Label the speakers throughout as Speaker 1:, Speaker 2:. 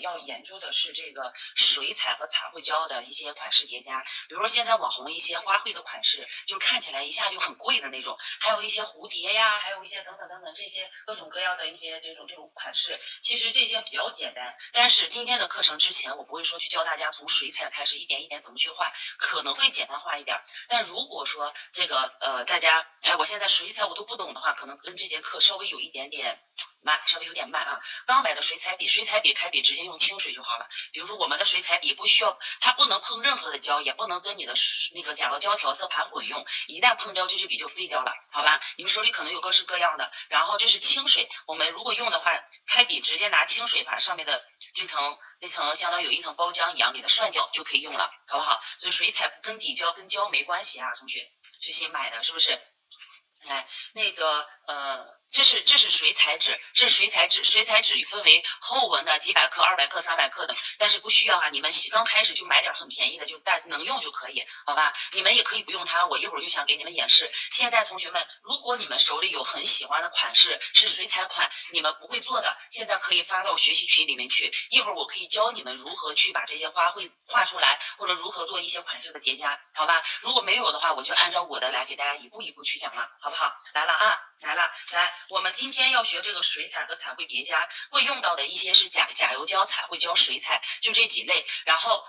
Speaker 1: 们要研究的是这个水彩和彩绘胶的一些款式叠加，比如说现在网红一些花卉的款式，就看起来一下就很贵的那种，还有一些蝴蝶呀，还有一些等等等等这些各种各样的一些这种款式，其实这些比较简单。但是今天的课程之前，我不会说去教大家从水彩开始一点一点怎么去画，可能会简单化一点。但如果说这个大家我现在水彩我都不懂的话，可能跟这节课稍微有一点点慢，稍微有点慢啊。刚买的水彩笔开笔直接用清水就好了。比如说我们的水彩笔不需要，它不能碰任何的胶，也不能跟你的那个甲膏胶调色盘混用，一旦碰胶这支笔就废掉了，好吧？你们手里可能有各式各样的。然后这是清水，我们如果用的话，开笔直接拿清水把上面的那层相当于有一层包浆一样给它涮掉就可以用了，好不好？所以水彩跟底胶跟胶没关系啊，同学，是新买的是不是？来，那个这是水彩纸，这是水彩纸，水彩纸分为厚文的几百克、200克、300克的，但是不需要啊，你们刚开始就买点很便宜的，就能用就可以，好吧？你们也可以不用它，我一会儿就想给你们演示。现在同学们，如果你们手里有很喜欢的款式是水彩款，你们不会做的，现在可以发到学习群里面去，一会儿我可以教你们如何去把这些花卉画出来，或者如何做一些款式的叠加，好吧？如果没有的话，我就按照我的来给大家一步一步去讲了，好不好？来了啊，来，我们今天要学这个水彩和彩绘叠加，会用到的一些是甲油胶、彩绘胶、水彩，就这几类。然后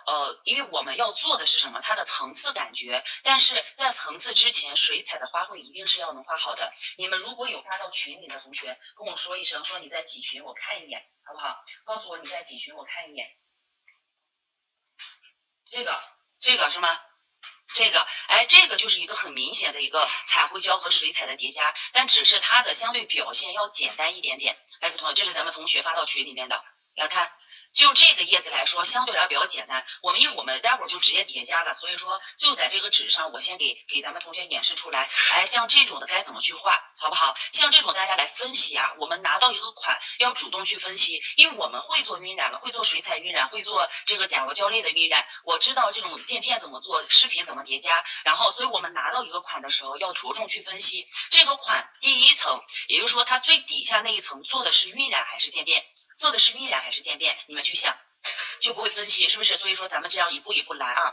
Speaker 1: 因为我们要做的是什么？它的层次感觉，但是在层次之前，水彩的花卉一定是要能画好的。你们如果有发到群里的同学，跟我说一声，说你在几群，我看一眼，好不好？告诉我你在几群，我看一眼。这个是吗？这个就是一个很明显的一个彩绘胶和水彩的叠加，但只是它的相对表现要简单一点点。来，同学，这是咱们同学发到群里面的，来看。就这个叶子来说，相对来比较简单。因为我们待会儿就直接叠加了，所以说就在这个纸上，我先给咱们同学演示出来。像这种的该怎么去画，好不好？像这种大家来分析啊，我们拿到一个款要主动去分析，因为我们会做晕染了，会做水彩晕染，会做这个甲油胶类的晕染，我知道这种渐片怎么做，视频怎么叠加，然后所以我们拿到一个款的时候要着重去分析这个款第一层，也就是说它最底下那一层做的是晕染还是渐变。做的是晕染还是渐变，你们去想，就不会分析，是不是？所以说咱们这样一步一步来啊。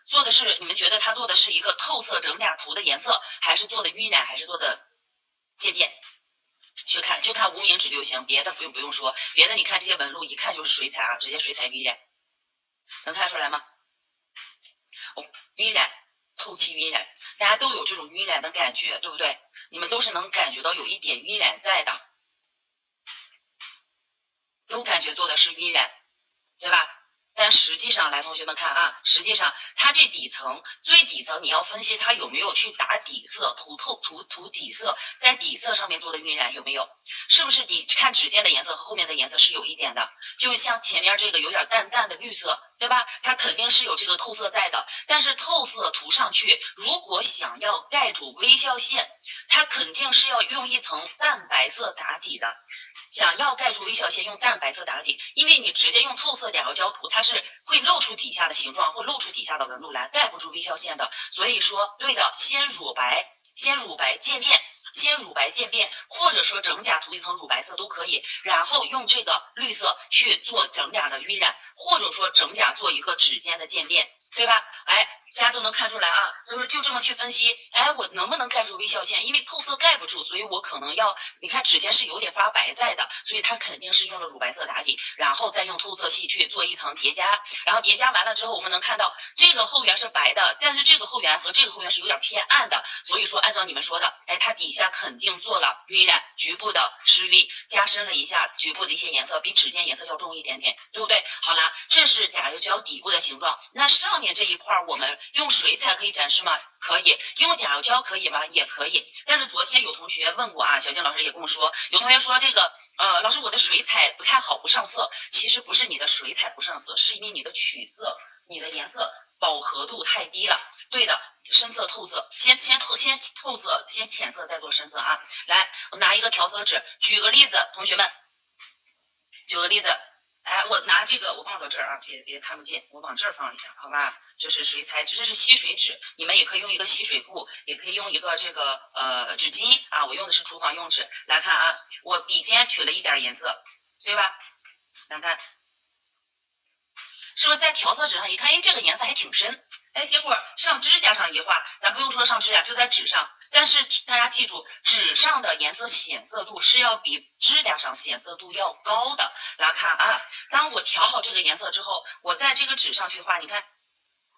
Speaker 1: 做的是，你们觉得他做的是一个透色整甲图的颜色，还是做的晕染，还是做的渐变？去看，就看无名指就行，别的不用说，别的你看这些纹路一看就是水彩啊，直接水彩晕染，能看出来吗？晕染。透气晕染，大家都有这种晕染的感觉，对不对？你们都是能感觉到有一点晕染在的。都感觉做的是晕染，对吧？但实际上，来同学们看啊，实际上它这底层最底层你要分析它有没有去打底色、涂底色，在底色上面做的晕染有没有？是不是看指尖的颜色和后面的颜色是有一点的？就像前面这个有点淡淡的绿色，对吧？它肯定是有这个透色在的，但是透色涂上去，如果想要盖住微笑线，它肯定是要用一层淡白色打底的。想要盖住微笑线，用淡白色打底，因为你直接用透色甲油胶涂，它是会露出底下的形状，或露出底下的纹路来，盖不住微笑线的。所以说，对的，先乳白渐变。先乳白渐变，或者说整甲涂一层乳白色都可以，然后用这个绿色去做整甲的晕染，或者说整甲做一个指尖的渐变，对吧？大家都能看出来啊，所以说就这么去分析，我能不能盖住微笑线？因为透色盖不住，所以我可能要，你看指尖是有点发白在的，所以它肯定是用了乳白色打底，然后再用透色系去做一层叠加，然后叠加完了之后，我们能看到这个后缘是白的，但是这个后缘和这个后缘是有点偏暗的，所以说按照你们说的，它底下肯定做了晕染，局部的湿晕，加深了一下局部的一些颜色，比指尖颜色要重一点点，对不对？好啦，这是甲油胶底部的形状，那上面这一块我们用水彩可以展示吗？可以。用甲油胶可以吗？也可以。但是昨天有同学问过啊，小静老师也跟我说，有同学说这个老师我的水彩不太好，不上色。其实不是你的水彩不上色，是因为你的取色，你的颜色饱和度太低了。对的，深色透色，先透色，先浅色再做深色啊。来，我拿一个调色纸，举个例子，同学们，举个例子。我拿这个，我放到这儿啊，别看不见，我往这儿放一下，好吧？这是水彩纸，这是吸水纸，你们也可以用一个吸水布，也可以用一个这个纸巾啊。我用的是厨房用纸。来看啊，我笔尖取了一点颜色，对吧？来看，是不是在调色纸上一看，哎，这个颜色还挺深，哎，结果上指甲上一画，咱不用说上指甲，就在纸上，但是大家记住，纸上的颜色显色度是要比指甲上显色度要高的。来看啊，当我调好这个颜色之后，我在这个纸上去画，你看。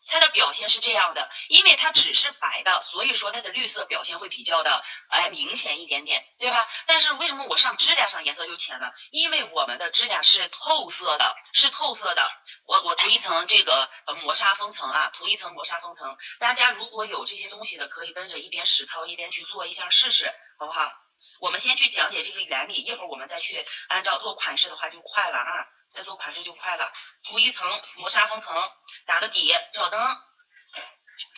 Speaker 1: 它的表现是这样的，因为它纸是白的，所以说它的绿色表现会比较的明显一点点，对吧？但是为什么我上指甲上颜色就浅了？因为我们的指甲是透色的，是透色的。我涂一层这个磨砂封层啊，涂一层磨砂封层。大家如果有这些东西的，可以跟着一边实操一边去做一下试试，好不好？我们先去讲解这个原理，一会儿我们再去按照做款式的话就快了啊。再做款式就快了，涂一层磨砂封层，打个底，照灯。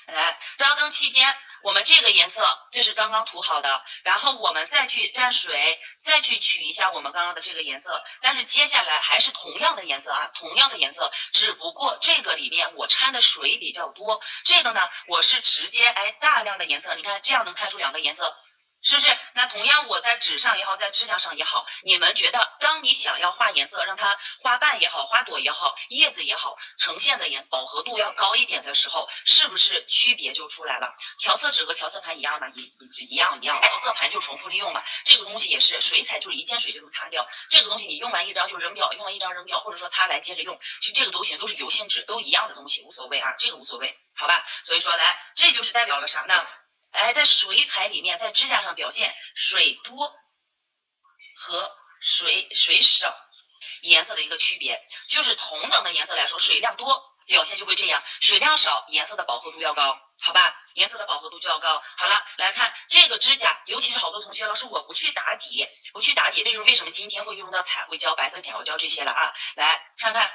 Speaker 1: 来，照灯期间，我们这个颜色这是刚刚涂好的，然后我们再去蘸水，再去取一下我们刚刚的这个颜色。但是接下来还是同样的颜色啊，同样的颜色，只不过这个里面我掺的水比较多，这个呢我是直接大量的颜色，你看这样能看出两个颜色。是不是？那同样我在纸上也好，在指甲上也好，你们觉得当你想要画颜色，让它花瓣也好，花朵也好，叶子也好，呈现的饱和度要高一点的时候，是不是区别就出来了？调色纸和调色盘一样吗？一样，调色盘就重复利用嘛。这个东西也是水彩，就是一见水就能擦掉。这个东西你用完一张就扔掉，用完一张扔掉，或者说擦来接着用，其实这个都行，都是油性纸，都一样的东西，无所谓啊，这个无所谓，好吧？所以说来，这就是代表了啥呢？在水彩里面，在指甲上表现水多和水少颜色的一个区别，就是同等的颜色来说，水量多表现就会这样，水量少颜色的饱和度要高，好吧？颜色的饱和度就要高。好了，来看这个指甲，尤其是好多同学，老师我不去打底，这就是为什么今天会用到彩绘胶、白色甲油胶这些了啊。来看看。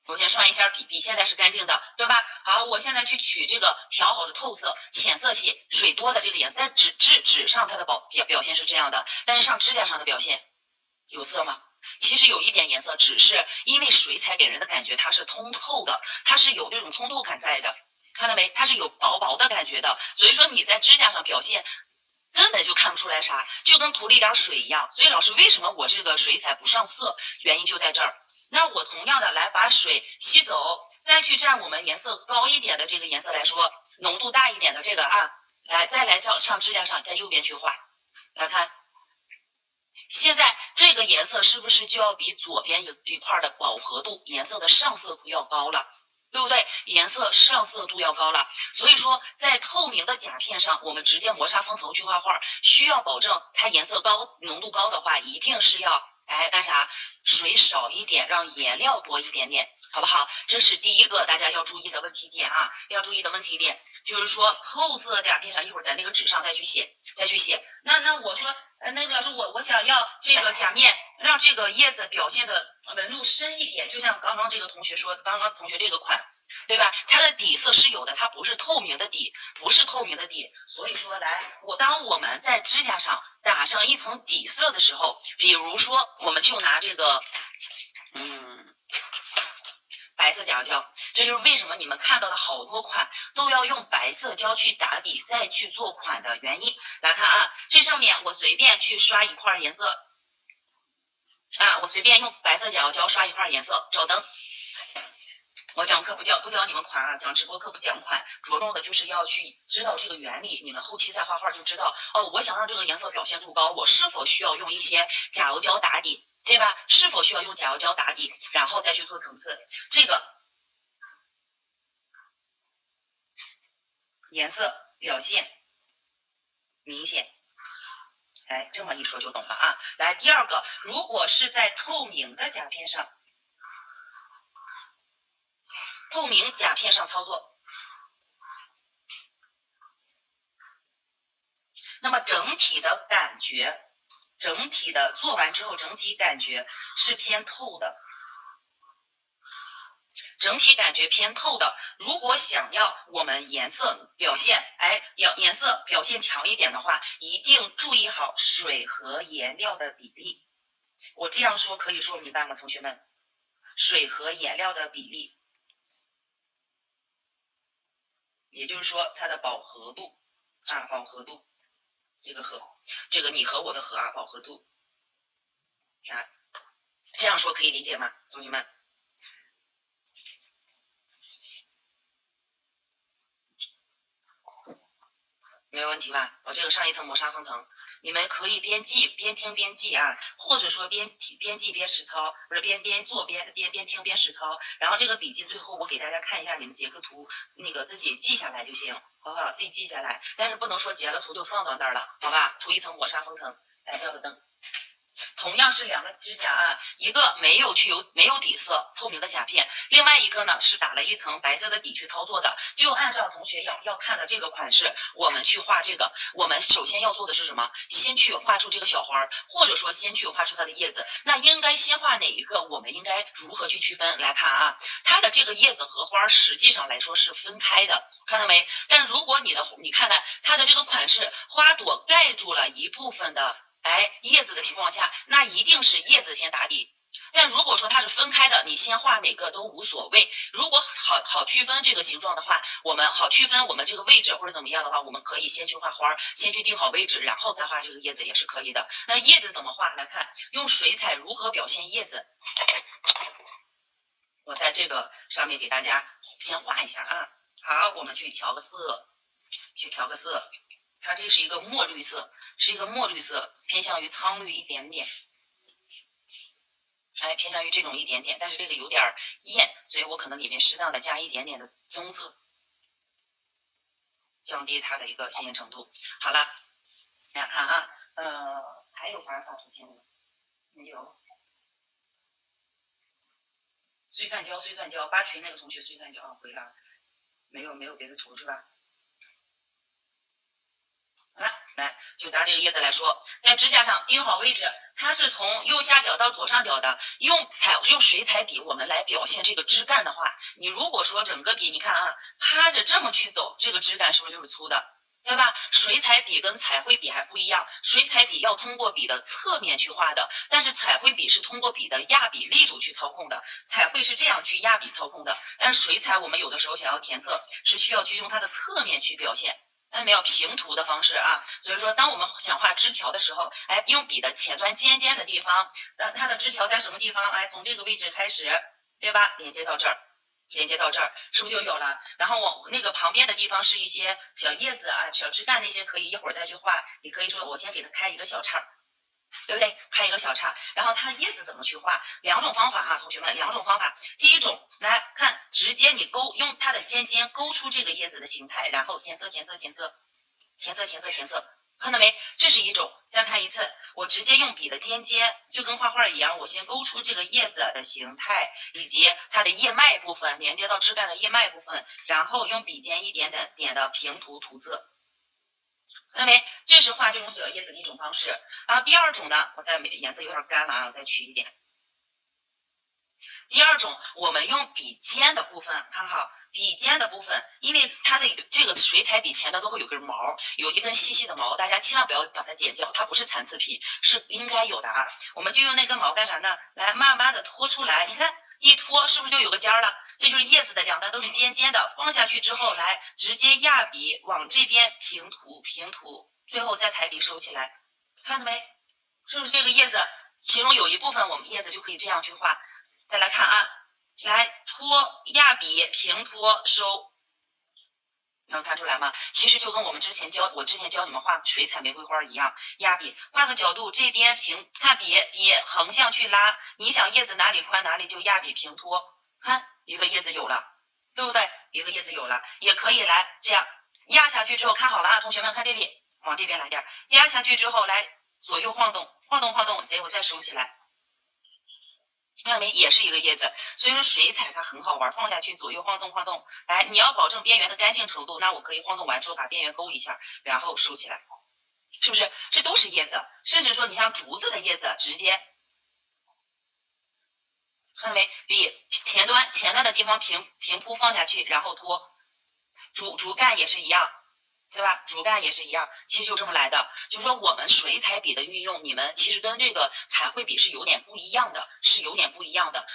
Speaker 1: 我先刷一下笔现在是干净的，对吧？好，我现在去取这个调好的透色、浅色系、水多的这个颜色，在纸上它的表现是这样的，但是上指甲上的表现有色吗？其实有一点颜色，只是因为水彩给人的感觉它是通透的，它是有这种通透感在的，看到没？它是有薄薄的感觉的，所以说你在指甲上表现根本就看不出来啥，就跟涂了一点水一样。所以老师为什么我这个水彩不上色，原因就在这儿。那我同样的来把水吸走，再去蘸我们颜色高一点的这个颜色来说，浓度大一点的这个啊，再来上指甲上，在右边去画，来看，现在这个颜色是不是就要比左边一块的饱和度、颜色的上色度要高了？对不对？颜色上色度要高了，所以说在透明的甲片上，我们直接磨砂封层去画画，需要保证它颜色高、浓度高的话，一定是要干啥？水少一点，让颜料多一点点，好不好？这是第一个大家要注意的问题点啊，要注意的问题点就是说透色甲片上，一会儿在那个纸上再去写。那我说，那个老师，我想要这个甲面让这个叶子表现的纹路深一点，就像刚刚这个同学说，刚刚同学这个款。对吧？它的底色是有的，它不是透明的底，所以说当我们在指甲上打上一层底色的时候，比如说我们就拿这个白色甲油胶，这就是为什么你们看到的好多款都要用白色胶去打底再去做款的原因。来看啊，这上面我随便去刷一块颜色啊，我随便用白色甲油胶刷一块颜色，照灯。我讲课不教你们款啊，讲直播课不讲款，着重的就是要去知道这个原理，你们后期再画画就知道哦。我想让这个颜色表现度高，我是否需要用一些甲油胶打底，对吧？是否需要用甲油胶打底，然后再去做层次，这个颜色表现明显。这么一说就懂了啊。来，第二个，如果是在透明的甲片上。透明甲片上操作，那么整体的感觉，做完之后整体感觉是偏透的，如果想要我们颜色表现，颜色表现强一点的话，一定注意好水和颜料的比例。我这样说可以说明白吗，同学们？水和颜料的比例。也就是说它的饱和度啊，饱和度，这个你和我的和啊，饱和度啊，这样说可以理解吗，同学们？没有问题吧？我这个上一层磨砂封层，你们可以边记边听边记啊，或者说边记边实操，不是边做边听边实操。然后这个笔记最后我给大家看一下，你们截个图，那个自己记下来就行，好不好？自己记下来，但是不能说截了图就放到那儿了，好吧？涂一层磨砂封层，来亮个灯。同样是2个指甲啊，一个没有底色透明的甲片，另外一个呢是打了一层白色的底去操作的。就按照同学要看的这个款式，我们去画这个。我们首先要做的是什么？先去画出这个小花，或者说先去画出它的叶子。那应该先画哪一个？我们应该如何去区分？来看啊，它的这个叶子和花实际上来说是分开的，看到没？但如果你看看它的这个款式，花朵盖住了一部分的叶子的情况下，那一定是叶子先打底。但如果说它是分开的，你先画哪个都无所谓。如果好区分这个形状的话，我们好区分我们这个位置或者怎么样的话，我们可以先去画花，先去定好位置，然后再画这个叶子也是可以的。那叶子怎么画？来看用水彩如何表现叶子。我在这个上面给大家先画一下啊。好，我们去调个色，它这是一个墨绿色，偏向于苍绿一点点。偏向于这种一点点，但是这个有点艳，所以我可能里面适当的加一点点的棕色，降低它的一个鲜艳程度。好了，大家看啊，还有发图片的吗？没有。碎钻胶，八群那个同学碎钻胶回来，没有别的图是吧？来，就拿这个叶子来说，在指甲上定好位置，它是从右下角到左上角的。用水彩笔，我们来表现这个枝干的话，你如果说整个笔，你看啊，趴着这么去走，这个枝干是不是就是粗的？对吧？水彩笔跟彩绘笔还不一样，水彩笔要通过笔的侧面去画的，但是彩绘笔是通过笔的压笔力度去操控的。彩绘是这样去压笔操控的，但是水彩我们有的时候想要填色，是需要去用它的侧面去表现。看到没有，平涂的方式啊，所以说当我们想画枝条的时候，用笔的前端尖尖的地方，让它的枝条在什么地方？从这个位置开始，对吧？连接到这儿，是不是就有了？然后我那个旁边的地方是一些小叶子啊、小枝干那些，可以一会儿再去画。你可以说我先给它开一个小叉，对不对？开一个小叉，然后它叶子怎么去画？2种方法啊，同学们，2种方法。第一种，来看，直接你用它的尖尖勾出这个叶子的形态，然后填色，看到没？这是一种。再看一次，我直接用笔的尖尖，就跟画画一样，我先勾出这个叶子的形态以及它的叶脉部分，连接到枝干的叶脉部分，然后用笔尖一点点的平涂色。看到没？这是画这种小叶子的一种方式。然后第二种呢，我再颜色有点干了啊，我再取一点。第二种，我们用笔尖的部分，看好笔尖的部分，因为它的这个水彩笔前端都会有根毛，有一根细细的毛，大家千万不要把它剪掉，它不是残次品，是应该有的啊。我们就用那根毛干啥呢？来慢慢的拖出来，你看一拖是不是就有个尖了？这就是叶子的2端都是尖尖的，放下去之后，来直接压笔往这边平涂，最后再抬笔收起来，看到没？是不是这个叶子其中有一部分我们叶子就可以这样去画？再来看啊，来拖压笔平拖收，能看出来吗？其实就跟我之前教你们画水彩玫瑰花一样，压笔画个角度，这边平，看笔横向去拉，你想叶子哪里宽哪里就压笔平拖，看一个叶子有了，对不对？一个叶子有了，也可以来这样压下去之后，看好了啊，同学们看这里，往这边来点，压下去之后来左右晃动，结果再收起来。看到没？也是一个叶子，所以说水彩它很好玩，放下去左右晃动，来，你要保证边缘的干净程度，那我可以晃动完之后把边缘勾一下，然后收起来，是不是？这都是叶子，甚至说你像竹子的叶子，直接看到没？笔前端的地方平铺放下去，然后拖，竹干也是一样。对吧？竹干也是一样，其实就这么来的。就是说我们水彩笔的运用，你们其实跟这个彩绘笔是有点不一样的，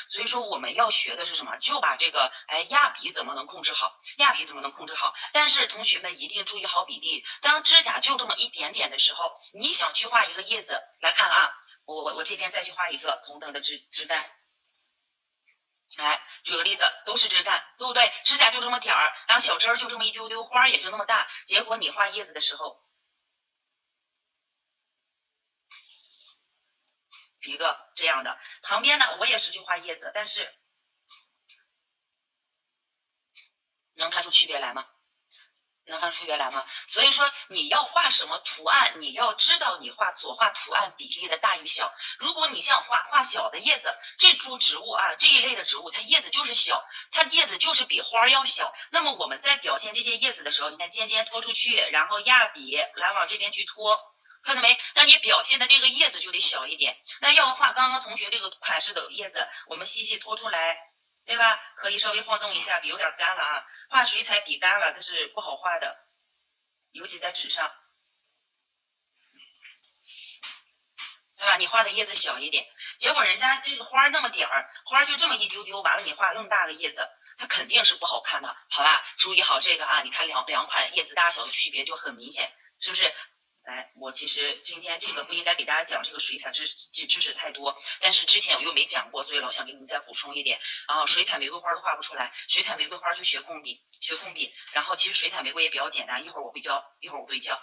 Speaker 1: 所以说我们要学的是什么？就把这个压笔怎么能控制好？但是同学们一定注意好比例。当指甲就这么一点点的时候，你想去画一个叶子，来看啊，我这边再去画一个同等的枝干。来，举个例子，都是枝干，对不对？指甲就这么点儿，然后小枝儿就这么一丢丢，花也就那么大。结果你画叶子的时候，一个这样的，旁边呢我也是去画叶子，但是能看出区别来吗？能看出区别来吗？所以说你要画什么图案，你要知道你所画图案比例的大与小。如果你像画小的叶子，这株植物啊这一类的植物，它叶子就是小，它叶子就是比花要小。那么我们在表现这些叶子的时候，你看尖尖拖出去，然后压笔来往这边去拖，看到没？那你表现的这个叶子就得小一点。那要画刚刚同学这个款式的叶子，我们细细拖出来。对吧？可以稍微晃动一下，笔有点干了啊。画水彩笔干了，它是不好画的，尤其在纸上，对吧？你画的叶子小一点，结果人家这个花那么点儿，花就这么一丢丢，完了你画那么大的叶子，它肯定是不好看的，好吧？注意好这个啊，你看两款叶子大小的区别就很明显，是不是？来，我其实今天这个不应该给大家讲这个水彩知识太多，但是之前我又没讲过，所以老想给你们再补充一点啊。水彩玫瑰花都画不出来，水彩玫瑰花就学控笔，然后其实水彩玫瑰也比较简单，一会儿我会教，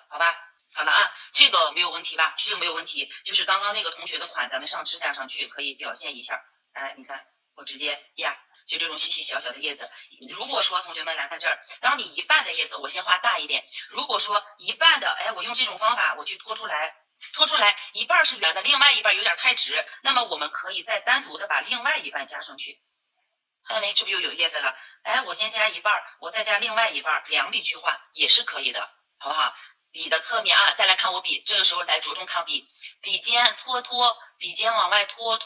Speaker 1: 好吧？好了啊，这个没有问题吧？这个没有问题，就是刚刚那个同学的款，咱们上指甲上去可以表现一下。哎，你看我直接呀。就这种细细小小的叶子，如果说同学们来看这儿，当你一半的叶子，我先画大一点。如果说一半的，哎，我用这种方法我去拖出来一半是圆的，另外一半有点太直，那么我们可以再单独的把另外一半加上去。看到没？这不又有叶子了？哎，我先加一半，我再加另外一半，两笔去画也是可以的，好不好？笔的侧面啊，再来看我笔，这个时候来着重看笔尖拖，笔尖往外拖，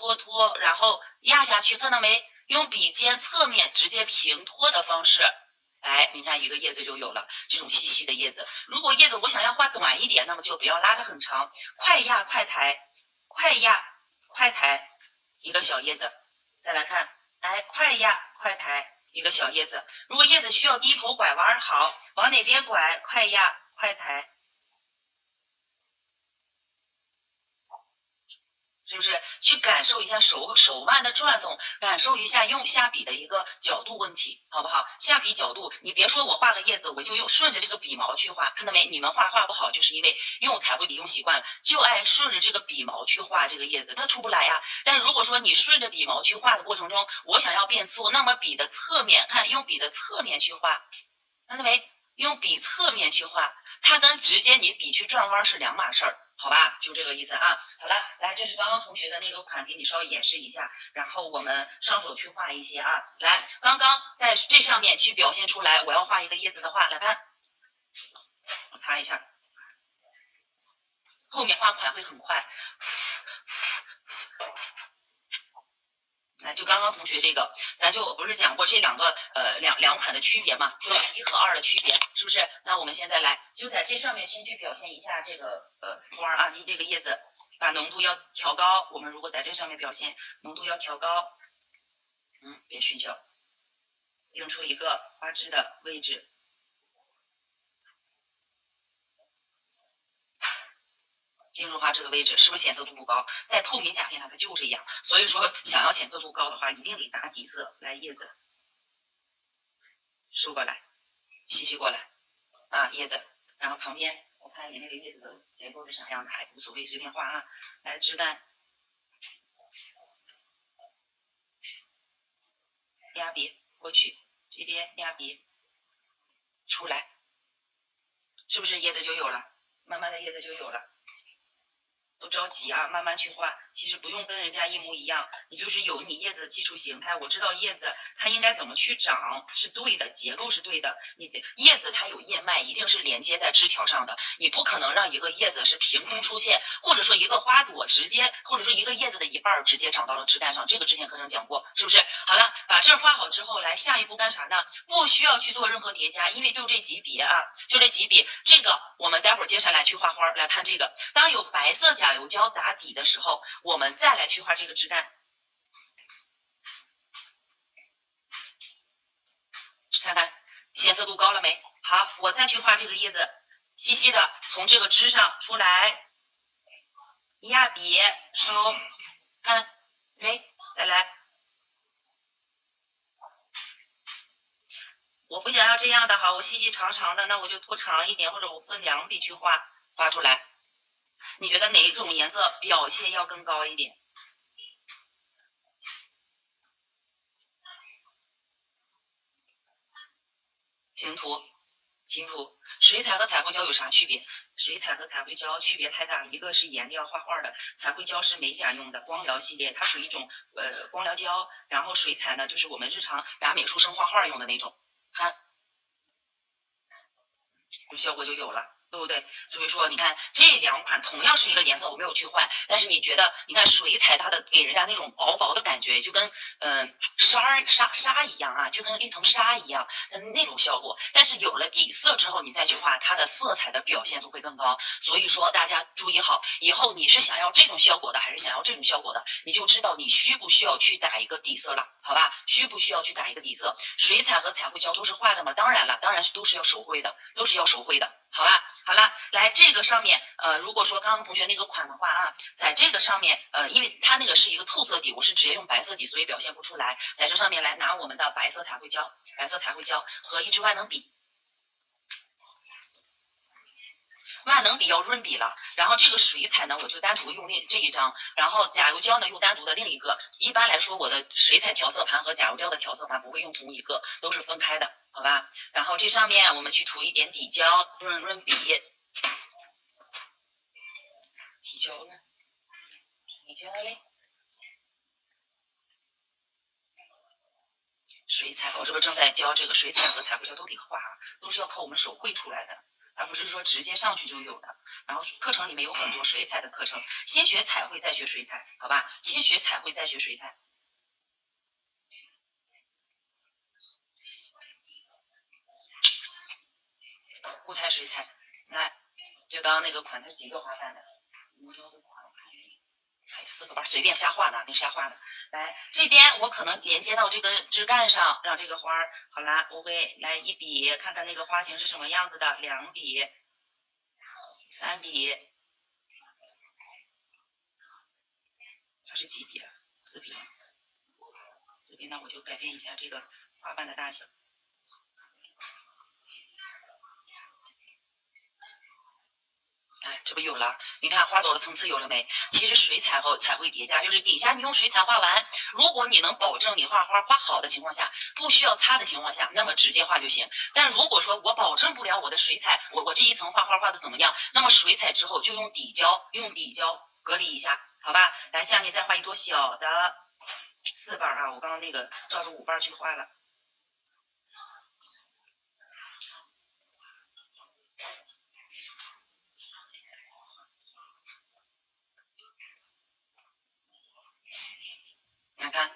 Speaker 1: 然后压下去，看到没？用笔尖侧面直接平拖的方式，哎，你看一个叶子就有了，这种细细的叶子。如果叶子我想要画短一点，那么就不要拉得很长，快压快抬，一个小叶子。再来看，哎，快压快抬，一个小叶子。如果叶子需要低头拐弯，好，往哪边拐？快压快抬。是不是去感受一下手腕的转动，感受一下用下笔的一个角度问题，好不好？下笔角度，你别说我画个叶子，我就用顺着这个笔毛去画，看到没？你们画不好，就是因为用彩绘笔用习惯了，就爱顺着这个笔毛去画这个叶子，它出不来呀。但如果说你顺着笔毛去画的过程中，我想要变粗，那么笔的侧面，看用笔的侧面去画，看到没？用笔侧面去画，它跟直接你笔去转弯是两码事儿。好吧，就这个意思啊。好了，来，这是刚刚同学的那个款，给你稍微演示一下，然后我们上手去画一些啊。来，刚刚在这上面去表现出来，我要画一个叶子的话，来看，我擦一下，后面画款会很快。就刚刚同学这个，咱就不是讲过这两个两款的区别嘛，就1和2的区别，是不是？那我们现在来就在这上面先去表现一下这个花啊，你这个叶子把浓度要调高。我们如果在这上面表现，浓度要调高，别虚焦，定出一个花枝的位置。定住花枝的位置，是不是显色度不高？在透明甲片上它就这样，所以说想要显色度高的话，一定得打底色。来，叶子收过来，细过来啊，叶子，然后旁边我看你那个叶子的结构是啥样的，还无所谓，随便画啊。来，枝干压笔过去，这边压笔出来，是不是叶子就有了？慢慢的叶子就有了。不着急啊，慢慢去画。其实不用跟人家一模一样，你就是有你叶子的基础形态。我知道叶子它应该怎么去长是对的，结构是对的。你叶子它有叶脉，一定是连接在枝条上的，你不可能让一个叶子是凭空出现，或者说一个花朵直接，或者说一个叶子的一半直接长到了枝干上。这个之前课程讲过，是不是？好了，把这画好之后，来下一步干啥呢？不需要去做任何叠加，因为就这几笔啊，就这几笔。这个我们待会儿接下来去画花，来看这个。当有白色甲油胶打底的时候，我们再来去画这个枝干，看看显色度高了没？好，我再去画这个叶子，细细的从这个枝上出来，压笔收，看没？再来，我不想要这样的哈，我细细长长的，那我就拖长一点，或者我分2笔去画出来。你觉得哪种颜色表现要更高一点？形图，形图，水彩和彩绘胶有啥区别？水彩和彩绘胶区别太大了，一个是颜料画画的，彩绘胶是美甲用的光疗系列，它属于一种光疗胶，然后水彩呢就是我们日常拿美术生画画用的那种，看，效果就有了。对不对？所以说，你看这2款同样是一个颜色，我没有去换，但是你觉得，你看水彩它的给人家那种薄薄的感觉，就跟纱一样啊，就跟一层纱一样的那种效果。但是有了底色之后，你再去画，它的色彩的表现度会更高。所以说，大家注意好，以后你是想要这种效果的，还是想要这种效果的，你就知道你需不需要去打一个底色了，好吧？需不需要去打一个底色？水彩和彩绘胶都是画的吗？当然了，当然是都是要手绘的，都是要手绘的。好吧，好了，来这个上面，如果说刚刚同学那个款的话啊，在这个上面，因为它那个是一个透色底，我是直接用白色底，所以表现不出来。在这上面来拿我们的白色彩绘胶，白色彩绘胶和一支万能笔，万能笔要润笔了。然后这个水彩呢，我就单独用这一张，然后甲油胶呢用单独的另一个。一般来说，我的水彩调色盘和甲油胶的调色盘不会用同一个，都是分开的。好吧，然后这上面我们去涂一点底胶，润笔。底胶呢？底胶嘞？水彩，我这不正在教这个水彩和彩绘胶都得画，都是要靠我们手绘出来的，它不是说直接上去就有的。然后课程里面有很多水彩的课程，先学彩绘再学水彩，好吧？先学彩绘再学水彩。固态水彩，来，就刚刚那个款，它是几个花瓣的？无忧的款，还有4个瓣，随便瞎画的，那瞎画的。来，这边我可能连接到这根枝干上，让这个花儿好啦，我会来1笔，看看那个花型是什么样子的，2笔、3笔，它是几笔啊？4笔了，4笔，那我就改变一下这个花瓣的大小。哎，这不有了？你看花朵的层次有了没？其实水彩和彩绘叠加，就是底下你用水彩画完，如果你能保证你画花画好的情况下，不需要擦的情况下，那么直接画就行。但如果说我保证不了我的水彩，我这一层画画画的怎么样，那么水彩之后就用底胶隔离一下，好吧？来，下面再画一朵小的4瓣啊，我刚刚那个照着5瓣去画了。你看，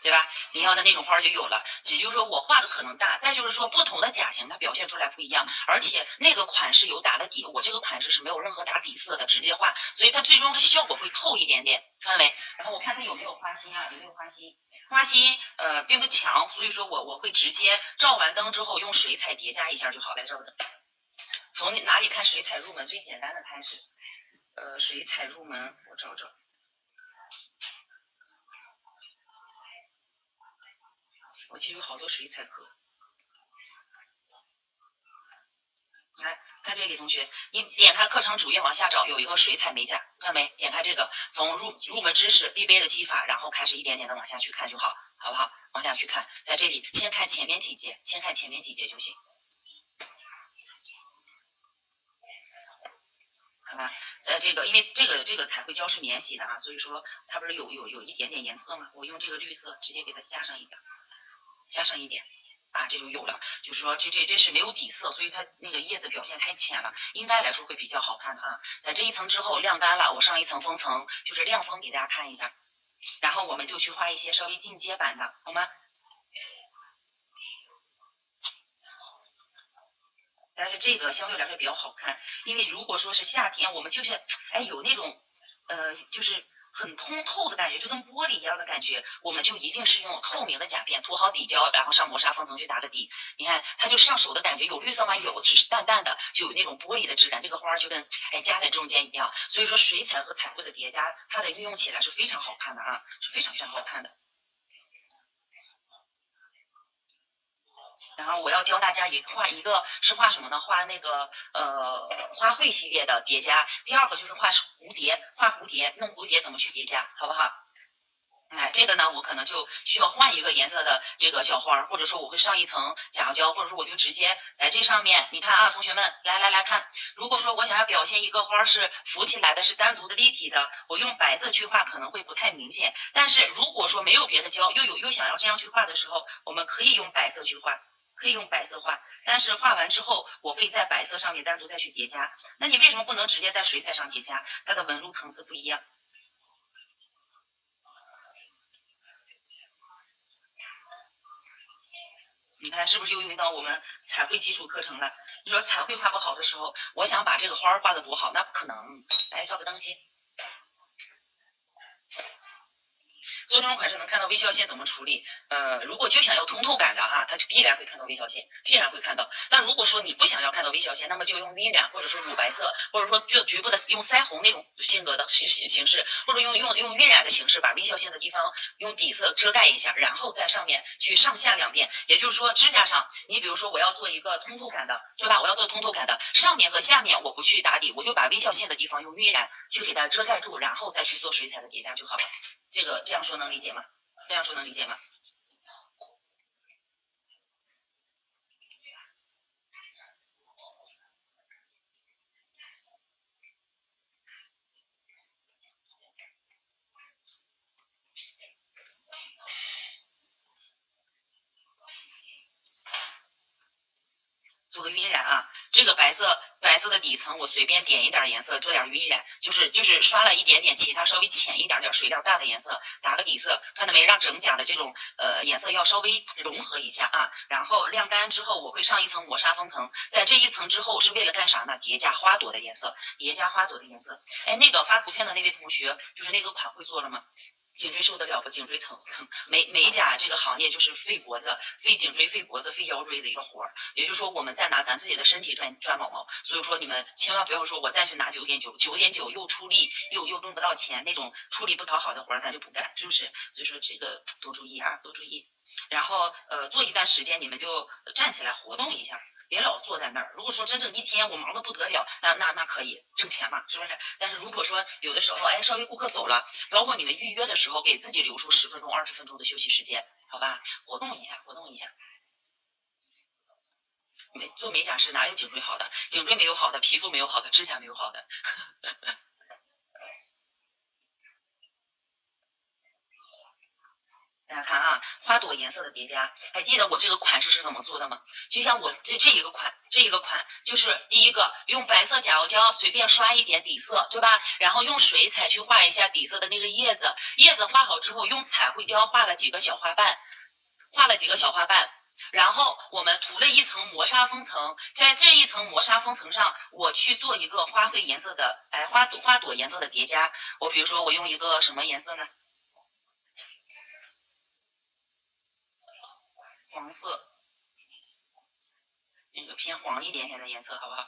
Speaker 1: 对吧？你要的那种花就有了。也就是说，我画的可能大，再就是说，不同的甲型它表现出来不一样，而且那个款式有打了底，我这个款式是没有任何打底色的，直接画，所以它最终的效果会透一点点，看到没？然后我看它有没有花心啊？有没有花心？花心并不强，所以说我会直接照完灯之后用水彩叠加一下就好。来照灯，从哪里看水彩入门？最简单的开始，水彩入门，我找找。我其实有好多水彩课，来看这里，同学，你点开课程主页往下找，有一个水彩美甲，看到没？点开这个，从入门知识必备的技法，然后开始一点点的往下去看就好，好不好？往下去看，在这里先看前面几节，先看前面几节就行。看吧，在这个，因为这个彩绘胶是免洗的啊，所以说它不是有一点点颜色吗？我用这个绿色直接给它加上一点，加上一点。啊，这就有了，就是说这是没有底色，所以它那个叶子表现太浅了，应该来说会比较好看的啊。在这一层之后晾干了，我上一层封层，就是亮封给大家看一下，然后我们就去画一些稍微进阶版的，好吗？但是这个相对来说比较好看，因为如果说是夏天，我们就是有那种就是很通透的感觉，就跟玻璃一样的感觉，我们就一定是用透明的甲片涂好底胶，然后上磨砂封层去打个底。你看它就上手的感觉有绿色吗？有，只是淡淡的，就有那种玻璃的质感。这个花就跟夹在中间一样，所以说水彩和彩绘的叠加，它的运用起来是非常好看的啊，是非常非常好看的。然后我要教大家画一个是画什么呢？画那个花卉系列的叠加。第二个就是画蝴蝶，画蝴蝶，用蝴蝶怎么去叠加，好不好？哎，这个呢，我可能就需要换一个颜色的这个小花，或者说我会上一层假药胶，或者说我就直接在这上面，你看啊，同学们，来看，如果说我想要表现一个花是浮起来的，是单独的立体的，我用白色去画可能会不太明显。但是如果说没有别的胶，又想要这样去画的时候，我们可以用白色去画。可以用白色画，但是画完之后，我会在白色上面单独再去叠加。那你为什么不能直接在水彩上叠加？它的纹路层次不一样。你看是不是又用到我们彩绘基础课程了？你说彩绘画不好的时候，我想把这个花画的多好，那不可能。来，照个灯先。做这种款式能看到微笑线怎么处理？如果就想要通透感的哈，它就必然会看到微笑线，必然会看到。但如果说你不想要看到微笑线，那么就用晕染，或者说乳白色，或者说就局部的用腮红那种性格的形式，或者用晕染的形式，把微笑线的地方用底色遮盖一下，然后在上面去上下两遍。也就是说，指甲上，你比如说我要做一个通透感的，对吧？我要做通透感的，上面和下面我不去打底，我就把微笑线的地方用晕染去给它遮盖住，然后再去做水彩的叠加就好了。这样说能理解吗？这样说能理解吗？做个晕染啊，这个白色的底层我随便点一点颜色，做点晕染，就是刷了一点点其他稍微浅一点水量大的颜色，打个底色，看到没？让整甲的这种颜色要稍微融合一下啊。然后晾干之后，我会上一层磨砂封层，在这一层之后是为了干啥呢？叠加花朵的颜色，叠加花朵的颜色。哎，那个发图片的那位同学，就是那个款会做了吗？颈椎受得了不？颈椎疼。美甲这个行业就是费脖子、费颈椎、费脖子、费腰椎的一个活儿。也就是说，我们在拿咱自己的身体赚毛毛。所以说，你们千万不要说我再去拿9.9又出力又挣不到钱那种出力不讨好的活儿，咱就不干，是不是？所以说这个多注意啊，多注意。然后做一段时间，你们就站起来活动一下。别老坐在那儿。如果说真正一天我忙得不得了，那可以挣钱嘛，是不是？但是如果说有的时候，哎，稍微顾客走了，包括你们预约的时候，给自己留出10分钟、20分钟的休息时间，好吧？活动一下，活动一下。做美甲师哪有颈椎好的？颈椎没有好的，皮肤没有好的，指甲没有好的。大家看啊，花朵颜色的叠加，还记得我这个款式是怎么做的吗？就像我这一个款，就是第一个用白色假药胶随便刷一点底色，对吧？然后用水彩去画一下底色的那个叶子，叶子画好之后，用彩绘胶画了几个小花瓣，然后我们涂了一层磨砂封层，在这一层磨砂封层上，我去做一个花卉颜色的，花朵颜色的叠加。我比如说我用一个什么颜色呢？黄色，那个偏黄一点点的颜色，好不好？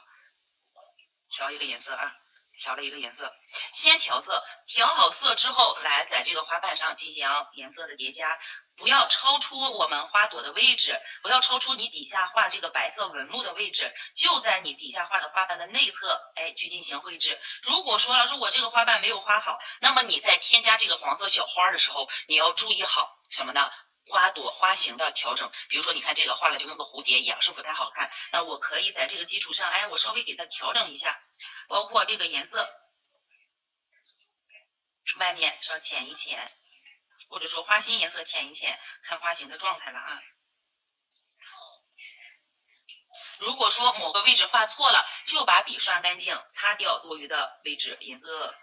Speaker 1: 调一个颜色啊，调了一个颜色，先调色，调好色之后，来在这个花瓣上进行颜色的叠加，不要超出我们花朵的位置，不要超出你底下画这个白色纹路的位置，就在你底下画的花瓣的内侧，哎，去进行绘制。如果说老师我这个花瓣没有画好，那么你在添加这个黄色小花的时候，你要注意好什么呢？花朵花型的调整，比如说你看这个画了就跟个蝴蝶一样，是不太好看。那我可以在这个基础上，哎，我稍微给它调整一下，包括这个颜色，外面稍浅一浅，或者说花心颜色浅一浅，看花型的状态了啊。如果说某个位置画错了，就把笔刷干净，擦掉多余的位置颜色。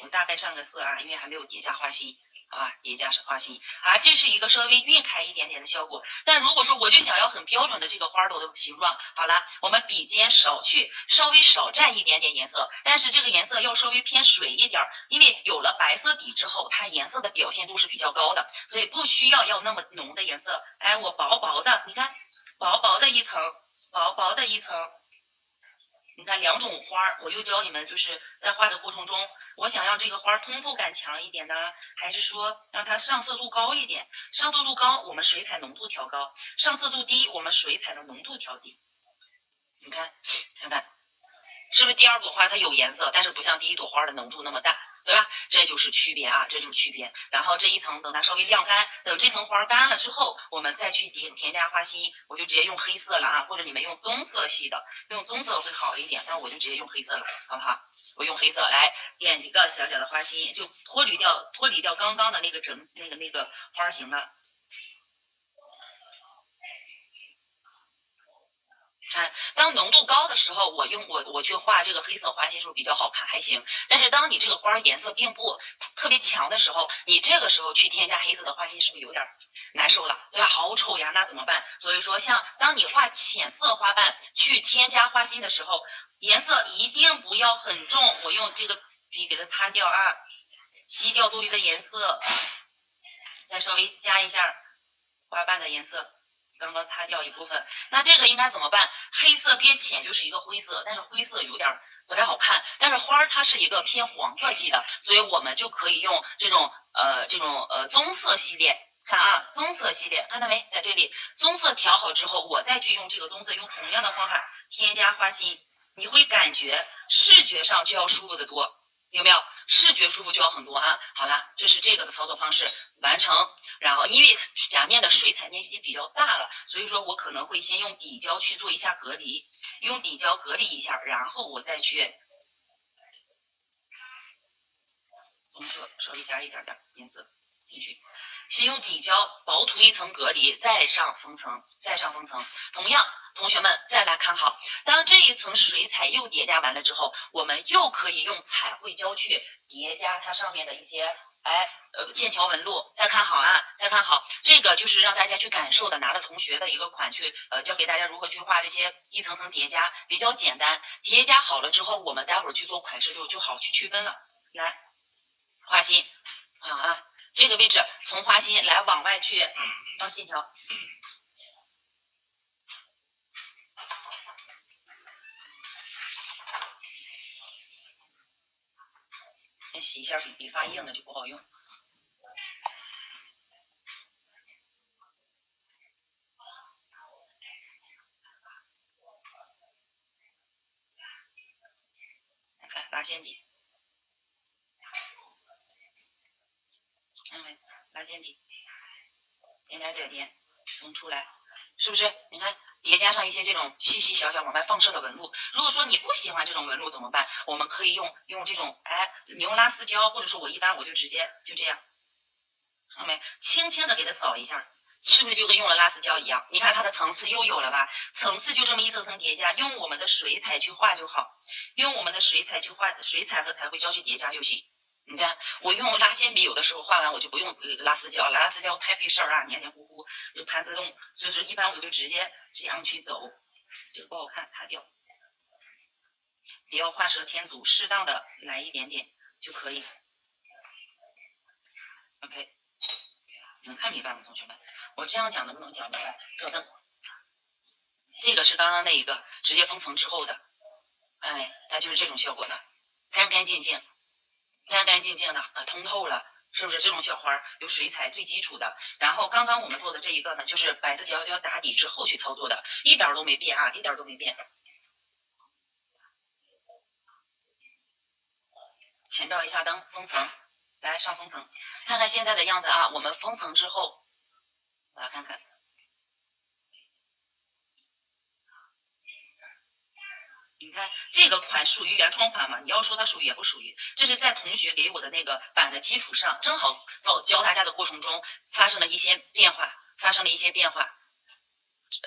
Speaker 1: 我大概上个色啊，因为还没有叠加花心。啊，叠加花心啊，这是一个稍微晕开一点点的效果。但如果说我就想要很标准的这个花朵的形状，好了，我们笔尖稍微少蘸一点点颜色，但是这个颜色要稍微偏水一点，因为有了白色底之后，它颜色的表现度是比较高的，所以不需要那么浓的颜色。哎，我薄薄的，你看，薄薄的一层，薄薄的一层。你看两种花，我又教你们，就是在画的过程中，我想让这个花通透感强一点呢，还是说让它上色度高一点？上色度高，我们水彩浓度调高；上色度低，我们水彩的浓度调低。你看，看看，是不是第二朵花它有颜色，但是不像第一朵花的浓度那么大？对吧？这就是区别啊，这就是区别。然后这一层等它稍微晾干，等这层花干了之后，我们再去添加花芯，我就直接用黑色了啊，或者你们用棕色系的，用棕色会好一点，但我就直接用黑色了，好不好？我用黑色来点几个小小的花芯，就脱离掉刚刚的那个那个花型了。看，当浓度高的时候，我去画这个黑色花心时候比较好看，还行。但是当你这个花颜色并不特别强的时候，你这个时候去添加黑色的花心，是不是有点难受了？对吧？好丑呀，那怎么办？所以说，像当你画浅色花瓣去添加花心的时候，颜色一定不要很重。我用这个笔给它擦掉啊，吸掉多余的颜色，再稍微加一下花瓣的颜色。刚刚擦掉一部分，那这个应该怎么办？黑色偏浅就是一个灰色，但是灰色有点不太好看。但是花它是一个偏黄色系的，所以我们就可以用这种棕色系列。看啊，棕色系列看到没？在这里棕色调好之后，我再去用这个棕色，用同样的方法添加花心，你会感觉视觉上就要舒服得多。有没有视觉舒服就要很多啊？好了，这是这个的操作方式完成。然后因为甲面的水彩面积比较大了，所以说我可能会先用底胶去做一下隔离，用底胶隔离一下，然后我再去棕色稍微加一点点颜色进去。先用底胶薄涂一层隔离，再上封层，再上封层。同样，同学们再来看好，当这一层水彩又叠加完了之后，我们又可以用彩绘胶去叠加它上面的一些线条纹路。再看好啊，再看好，这个就是让大家去感受的，拿了同学的一个款去教给大家如何去画这些一层层叠加，比较简单。叠加好了之后，我们待会儿去做款式就好去区分了。来，花心啊。这个位置从花心来往外去当线条，先洗一下笔发硬了就不好用。来看拉线笔，拉线笔，点点点点松出来，是不是？你看叠加上一些这种细细小小往外放射的纹路。如果说你不喜欢这种纹路怎么办？我们可以用这种你用拉丝胶，或者说我一般我就直接就这样，看到没？轻轻的给它扫一下。是不是就跟用了拉丝胶一样？你看它的层次又有了吧？层次就这么一层层叠加，用我们的水彩去画就好，用我们的水彩去画，水彩和彩绘胶去叠加就行。你看，我用拉线笔，有的时候画完我就不用拉丝胶，拉丝胶太费事儿啊，黏黏糊糊就盘丝洞，所以说一般我就直接这样去走，这个不好看，擦掉，不要画蛇添足，适当的来一点点就可以。OK， 能看明白吗，同学们？我这样讲能不能讲明白？稍等，这个是刚刚那一个直接封层之后的，看没？它就是这种效果的，干干净净。干干净净的，可通透了，是不是？这种小花有水彩最基础的，然后刚刚我们做的这一个呢，就是百字条打底之后去操作的，一点都没变啊，一点都没变。前照一下灯，封层，来上封层，看看现在的样子啊。我们封层之后，来看看。你看这个款属于原创款吗？你要说它属于也不属于，这是在同学给我的那个版的基础上，正好教大家的过程中发生了一些变化，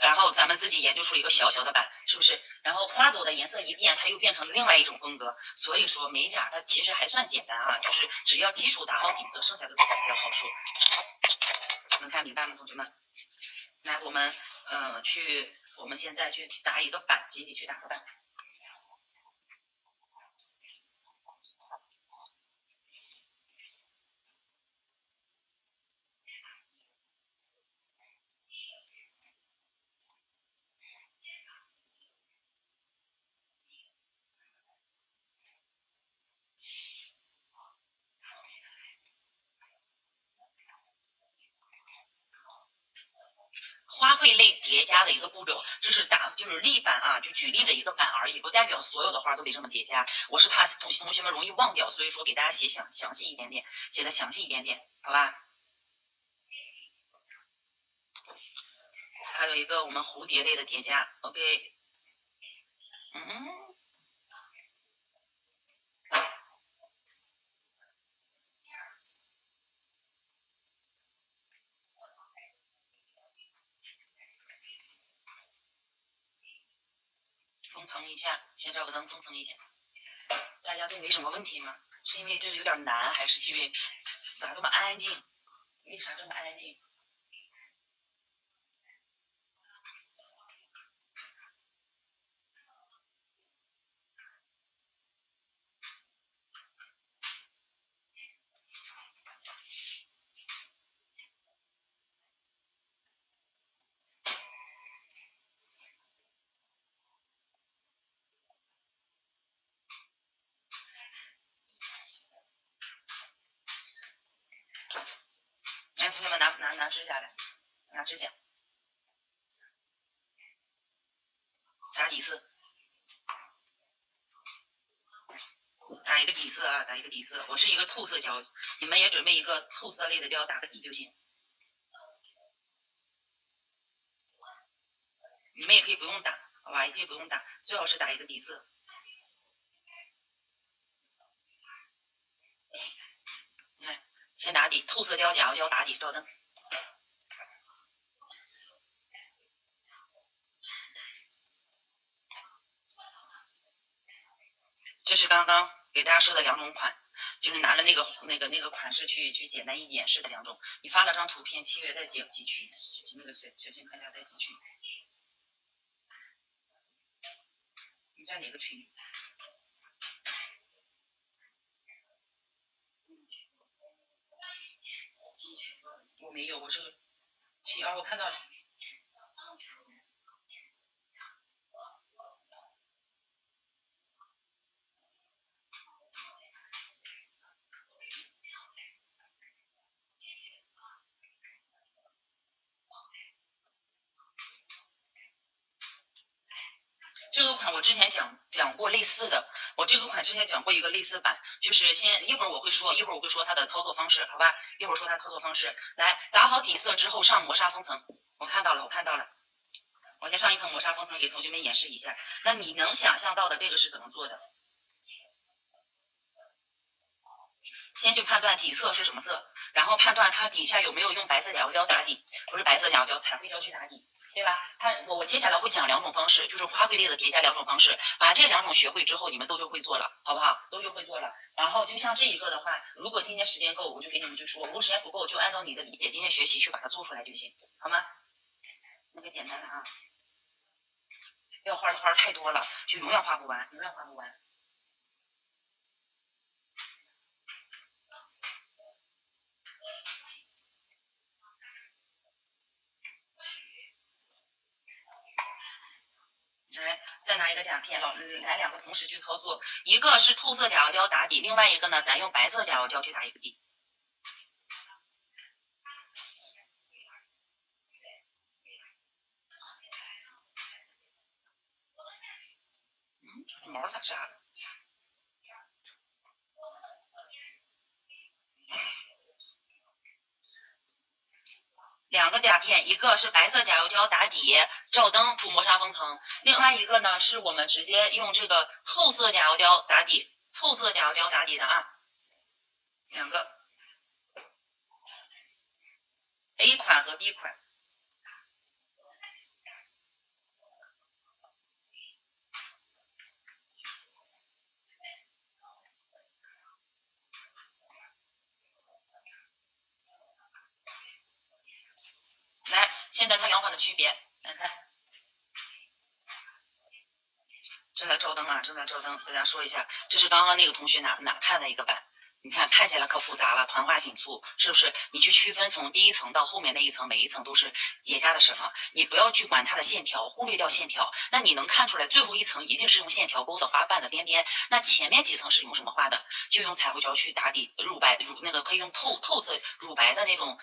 Speaker 1: 然后咱们自己研究出一个小小的版，是不是？然后花朵的颜色一变，它又变成了另外一种风格。所以说美甲它其实还算简单啊，就是只要基础打好底色，剩下的都比较好说。能看明白吗，同学们？来，我们我们现在去打一个版，集体去打个版。花卉类叠加的一个步骤，这是就是例版啊，就举例的一个版而已，不代表所有的花都得这么叠加。我是怕同学们容易忘掉，所以说给大家写详细一点点，写的详细一点点，好吧？还有一个我们蝴蝶类的叠加 ，OK， 封层一下，先照个灯，封层一下。大家都没什么问题吗？是因为这有点难，还是因为咋这么安静？为啥这么安静？来，同学们拿指甲来，拿指甲，打底色，打一个底色啊，打一个底色。我是一个透色胶，你们也准备一个透色类的胶，打个底就行。你们也可以不用打，好吧？也可以不用打，最好是打一个底色。来，先打底，透色胶、假胶打底，照灯。这是刚刚给大家说的两种款，就是拿了那个款式去简单一演示的两种。你发了张图片，7月再几区，那个小心看一下在几区。你在哪个群？我没有，我是7啊，我看到了。这个款我之前讲过类似的，我这个款之前讲过一个类似版，就是一会儿我会说它的操作方式，好吧？一会儿说它操作方式。来，打好底色之后上磨砂封层，我看到了。我先上一层磨砂封层给同学们演示一下。那你能想象到的这个是怎么做的？先去判断底色是什么色，然后判断它底下有没有用白色假油胶打底，不是白色假油胶，彩绘胶去打底，对吧？我接下来会讲两种方式，就是花卉类的叠加两种方式，把这两种学会之后，你们都就会做了，好不好？都就会做了。然后就像这一个的话，如果今天时间够，我就给你们去说；如果时间不够，就按照你的理解，今天学习去把它做出来就行，好吗？那个简单的啊，要画的花太多了，就永远画不完，永远画不完。来，再拿一个甲片，来两个同时去操作，一个是透色假药胶打底，另外一个呢，咱用白色假药胶去打一个底。毛咋炸了？两个甲片，一个是白色假药胶打底，照灯涂磨砂封层；另外一个呢，是我们直接用这个透色假药胶打底，透色假药胶打底的啊，两个 A 款和 B 款。来，现在它两款的区别，来看。正在照灯啊，正在照灯，大家说一下，这是刚刚那个同学哪看的一个版？你看起来可复杂了，团化紧簇，是不是？你去区分从第一层到后面那一层，每一层都是叠加的什么？你不要去管它的线条，忽略掉线条。那你能看出来，最后一层一定是用线条勾的花瓣的边边。那前面几层是用什么画的？就用彩绘胶去打底，乳白那个可以用透色乳白的那种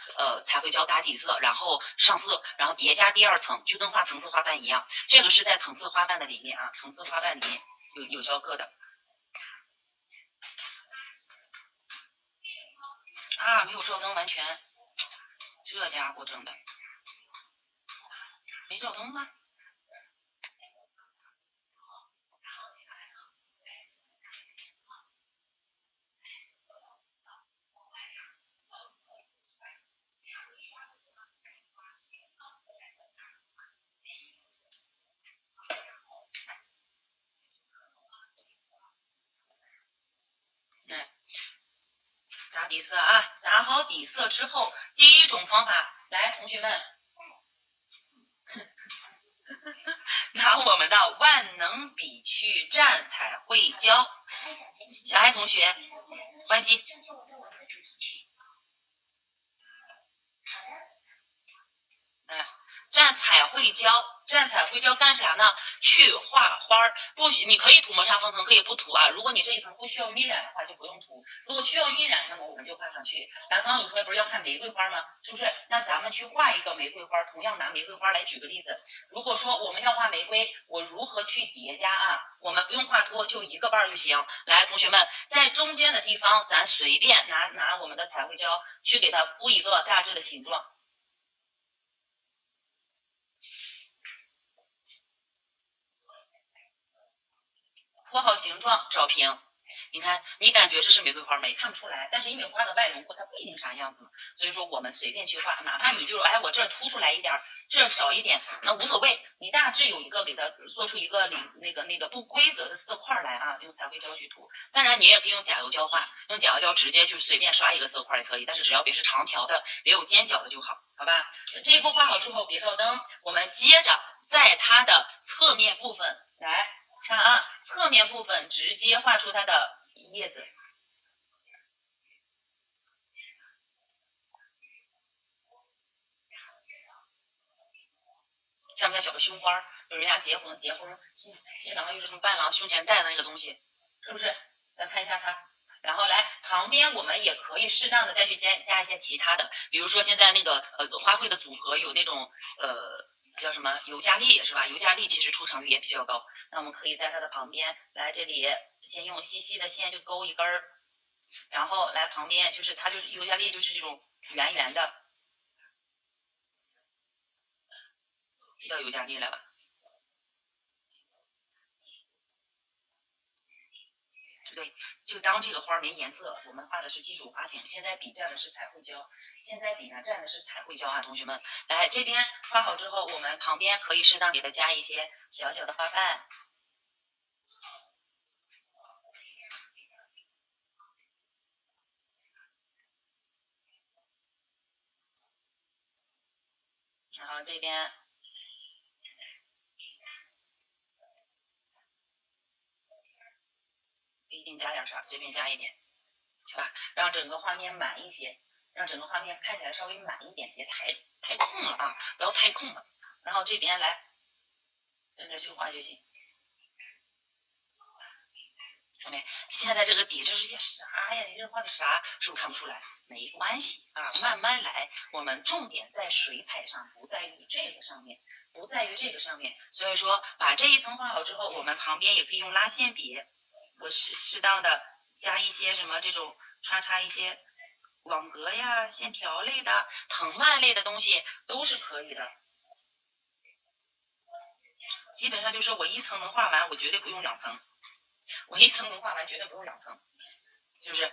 Speaker 1: 彩绘胶打底色，然后上色，然后叠加第二层，就跟画层次花瓣一样。这个是在层次花瓣的里面啊，层次花瓣里面有教课的。啊，没有照灯，完全，这家伙整的，没照灯吗？来，打底色啊，打好底色之后，第一种方法，来，同学们。拿我们的万能笔去蘸彩绘胶，小爱同学关机。蘸彩绘胶，蘸彩绘胶干啥呢？去画花儿，不许你可以涂磨砂封层，可以不涂啊。如果你这一层不需要晕染的话，就不用涂；如果需要晕染，那么我们就画上去。然后刚刚有同学不是要看玫瑰花吗？是不是？那咱们去画一个玫瑰花，同样拿玫瑰花来举个例子。如果说我们要画玫瑰，我如何去叠加啊？我们不用画多，就一个瓣就行。来，同学们，在中间的地方，咱随便拿我们的彩绘胶去给它铺一个大致的形状。铺好形状，照平。你看，你感觉这是玫瑰花没？看不出来，但是因为花的外轮廓它不一定啥样子嘛，所以说我们随便去画，哪怕你就我这儿凸出来一点，这儿少一点，那无所谓，你大致有一个给它做出一个那个不规则的色块来啊，用彩绘胶去涂。当然你也可以用甲油胶画，用甲油胶直接就随便刷一个色块也可以，但是只要别是长条的，别有尖角的就好，好吧？这一步画好之后别照灯，我们接着在它的侧面部分来。看啊，侧面部分直接画出它的叶子，像不像小的胸花？有人家结婚新郎又是什么伴郎胸前戴的那个东西，是不是？来看一下它。然后来旁边，我们也可以适当的再去加一些其他的，比如说现在那个花卉的组合有那种叫什么尤加利是吧？尤加利其实出场率也比较高，那我们可以在它的旁边来这里先用细细的线就勾一根儿，然后来旁边就是它就是尤加利就是这种圆圆的，这叫尤加利了吧？对，就当这个花没颜色，我们画的是基础花型。现在笔蘸的是彩绘胶，现在笔呢蘸的是彩绘胶啊，同学们，来这边画好之后，我们旁边可以适当给它加一些小小的花瓣。然后这边不一定加点啥，随便加一点，是吧？让整个画面满一些，让整个画面看起来稍微满一点，别太空了啊，不要太空了。然后这边来跟着去画就行。兄弟，现在这个底这是些啥呀？你这画的啥？是不是看不出来？没关系啊，慢慢来。我们重点在水彩上，不在于这个上面，不在于这个上面。所以说，把这一层画好之后，我们旁边也可以用拉线笔，我适当的加一些什么这种穿插一些网格呀、线条类的、藤蔓类的东西都是可以的。基本上就是我一层能画完，我绝对不用2层。我一层能画完，绝对不用2层，是不是？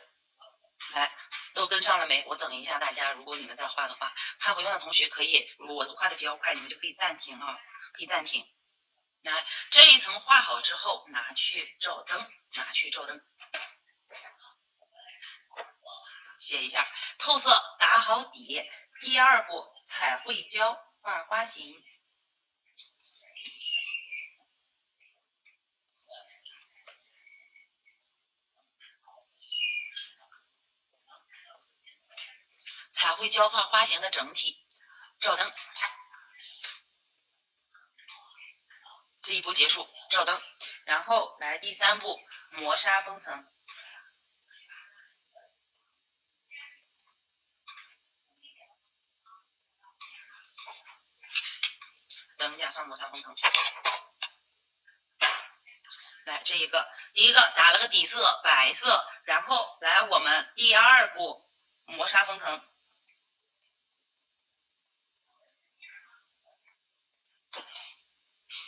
Speaker 1: 来，都跟上了没？我等一下大家，如果你们在画的话，看回放的同学可以，如果我画的比较快，你们就可以暂停啊，可以暂停。来，这一层画好之后，拿去照灯，拿去照灯，写一下透色，打好底。第二步，彩绘胶画花型。彩绘胶画花型的整体。照灯，这一步结束，照灯。然后来第3步，磨砂封层。灯架上磨砂封层。来，这一个，第一个打了个底色白色，然后来我们第2步磨砂封层。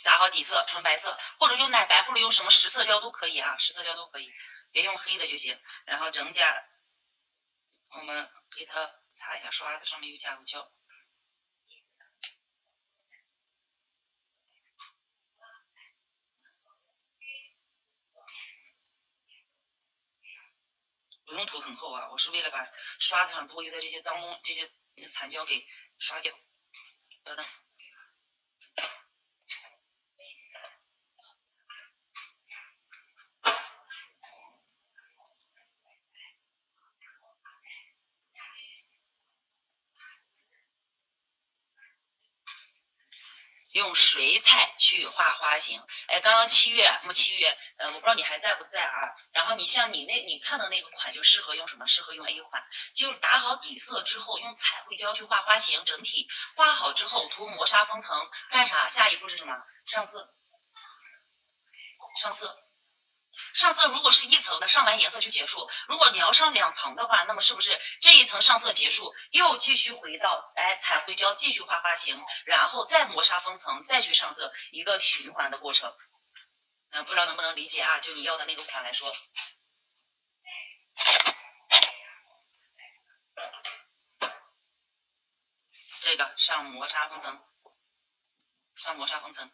Speaker 1: 打好底色，纯白色，或者用奶白，或者用什么10色调都可以啊，10色调都可以，别用黑的就行。然后整甲，我们给它擦一下刷子，上面有甲油胶。不用涂很厚啊，我是为了把刷子上多余的这些脏东这些残胶给刷掉。等等。用水彩去画花型。哎，刚刚7月，我不知道你还在不在啊？然后你像你看的那个款就适合用什么？适合用 A 款，就打好底色之后，用彩绘胶去画花型，整体画好之后涂磨砂封层，干啥？下一步是什么？上色。上色如果是1层的，上完颜色就结束。如果你要上2层的话，那么是不是这一层上色结束，又继续回到彩绘胶继续画花型，然后再磨砂封层，再去上色，一个循环的过程。不知道能不能理解啊？就你要的那个款来说，这个上磨砂封层，上磨砂封层。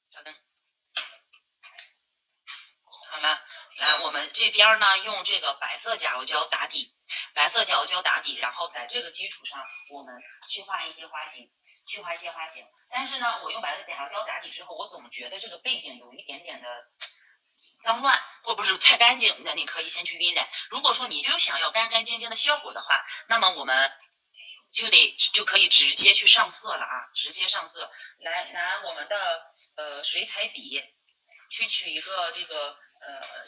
Speaker 1: 小灯，好了，来我们这边呢，用这个白色甲油胶打底，白色甲油胶打底，然后在这个基础上，我们去画一些花型，但是呢，我用白色甲油胶打底之后，我总觉得这个背景有一点点的脏乱，或不是太干净，那你可以先去晕染。如果说你就想要干干净净的效果的话，那么我们就可以直接去上色了啊，直接上色。来拿我们的水彩笔去取一个这个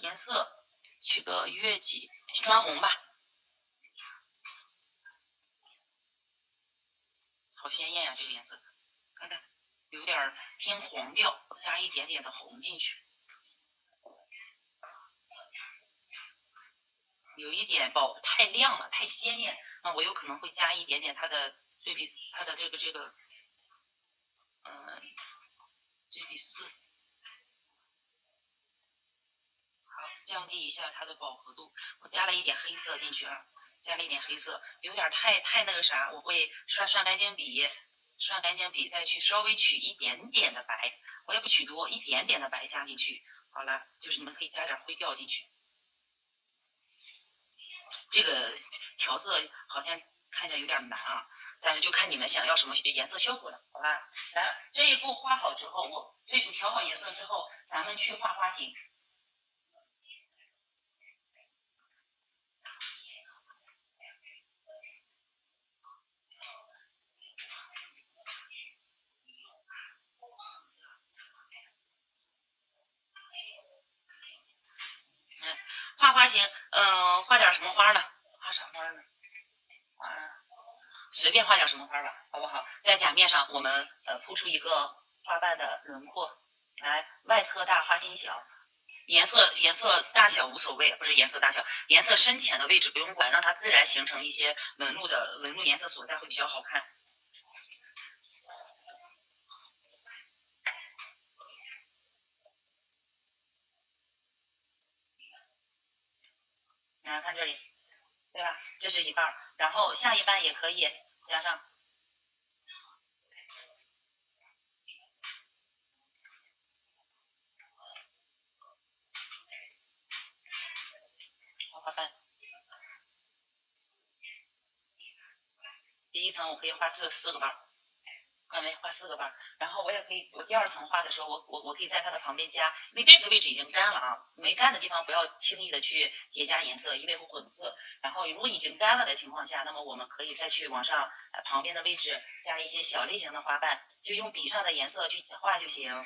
Speaker 1: 颜色，取个月季砖红吧，好鲜艳呀，这个颜色，看看有点偏黄调，加一点点的红进去。有一点太亮了，太鲜艳，那我有可能会加一点点它的对比，它的这个对比色，好，降低一下它的饱和度。我加了一点黑色进去啊，加了一点黑色，有点太那个啥，我会刷干净笔，再去稍微取一点点的白，我也不取多，一点点的白加进去。好了，就是你们可以加点灰调进去。这个调色好像看起来有点难啊，但是就看你们想要什么颜色效果了，好吧？来，这一步画好之后，这步调好颜色之后，咱们去画花型。画花型，画点什么花呢？画啥花呢？随便画点什么花吧，好不好？在甲面上，我们铺出一个花瓣的轮廓，来，外侧大，花心小，颜色大小无所谓，不是颜色大小，颜色深浅的位置不用管，让它自然形成一些纹路颜色所在会比较好看。看这里，对吧？这是一半，然后下一半也可以加上。花瓣，第一层我可以画4个瓣，画没？画4个瓣，然后我也可以，我第2层画的时候，我可以在它的旁边加，因为这个位置已经干了啊，没干的地方不要轻易的去叠加颜色，因为会混色。然后如果已经干了的情况下，那么我们可以再去往上旁边的位置加一些小类型的花瓣，就用笔上的颜色去画就行。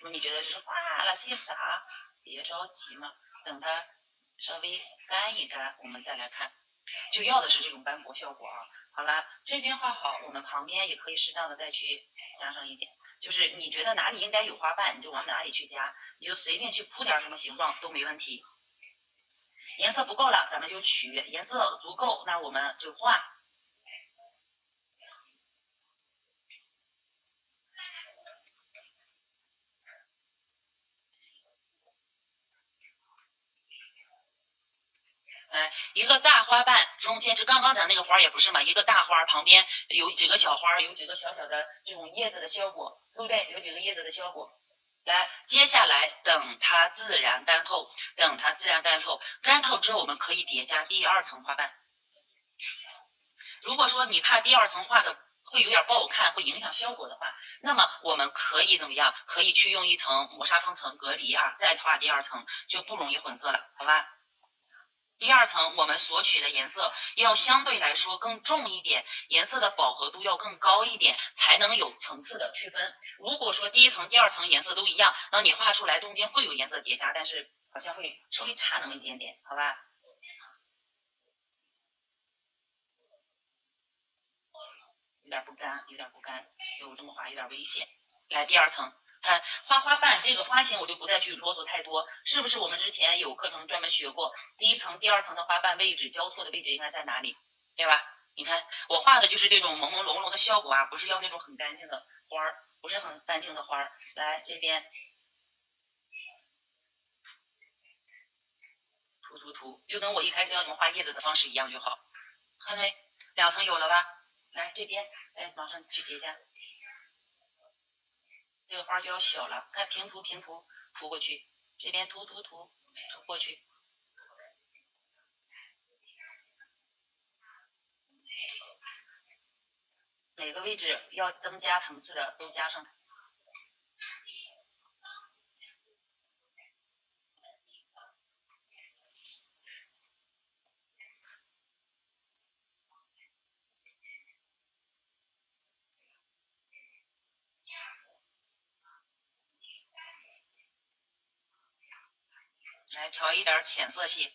Speaker 1: 如果你觉得这是画了些啥，别着急嘛，等它稍微干一干，我们再来看。就要的是这种斑驳效果啊。好了，这边画好，我们旁边也可以适当的再去加上一点。就是你觉得哪里应该有花瓣，你就往哪里去加，你就随便去铺点什么形状都没问题。颜色不够了，咱们就取；颜色足够，那我们就画。哎，一个大花瓣中间，就刚刚咱那个花也不是嘛，一个大花旁边有几个小花，有几个小小的这种叶子的效果，对不对？有几个叶子的效果。来，接下来等它自然干透，等它自然干透，干透之后我们可以叠加第2层花瓣。如果说你怕第2层画的会有点不好看，会影响效果的话，那么我们可以怎么样？可以去用一层磨砂封层隔离啊，再画第2层，就不容易混色了，好吧？第2层我们所取的颜色要相对来说更重一点，颜色的饱和度要更高一点，才能有层次的区分。如果说第1层、第2层颜色都一样，那你画出来中间会有颜色叠加，但是好像会稍微差那么一点点，好吧？有点不干，有点不干，所以我这么画有点危险。来，第2层。看画花瓣这个花型，我就不再去啰嗦太多，是不是我们之前有课程专门学过，第1层、第2层的花瓣位置交错的位置应该在哪里，对吧？你看我画的就是这种朦朦胧胧的效果啊，不是要那种很干净的花儿，不是很干净的花儿。来这边涂，就跟我一开始教你们画叶子的方式一样就好。看到没？2层有了吧？来这边再往上去叠加。这个花就要小了，看平涂涂过去，这边涂过去。哪个位置要增加层次的都加上它。来调一点浅色系。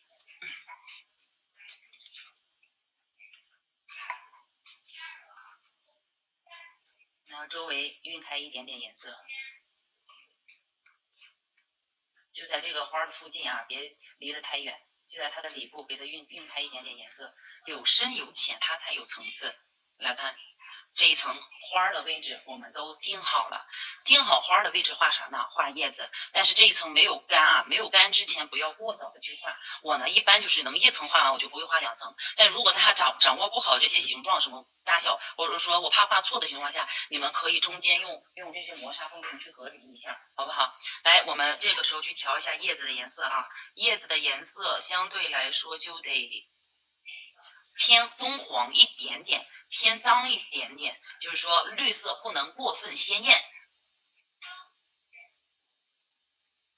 Speaker 1: 然后周围晕开一点点颜色，就在这个花的附近啊，别离得太远，就在它的里部给它晕开一点点颜色，有深有浅，它才有层次。来看这一层花的位置我们都定好了，定好花的位置画啥呢？画叶子。但是这一层没有干啊，没有干之前不要过早的去画。我呢一般就是能1层画完我就不会画2层，但如果大家掌握不好这些形状什么大小，或者说我怕画错的情况下，你们可以中间用这些磨砂封层去隔离一下，好不好？来，我们这个时候去调一下叶子的颜色啊，叶子的颜色相对来说就得偏棕黄一点点，偏脏一点点，就是说绿色不能过分鲜艳。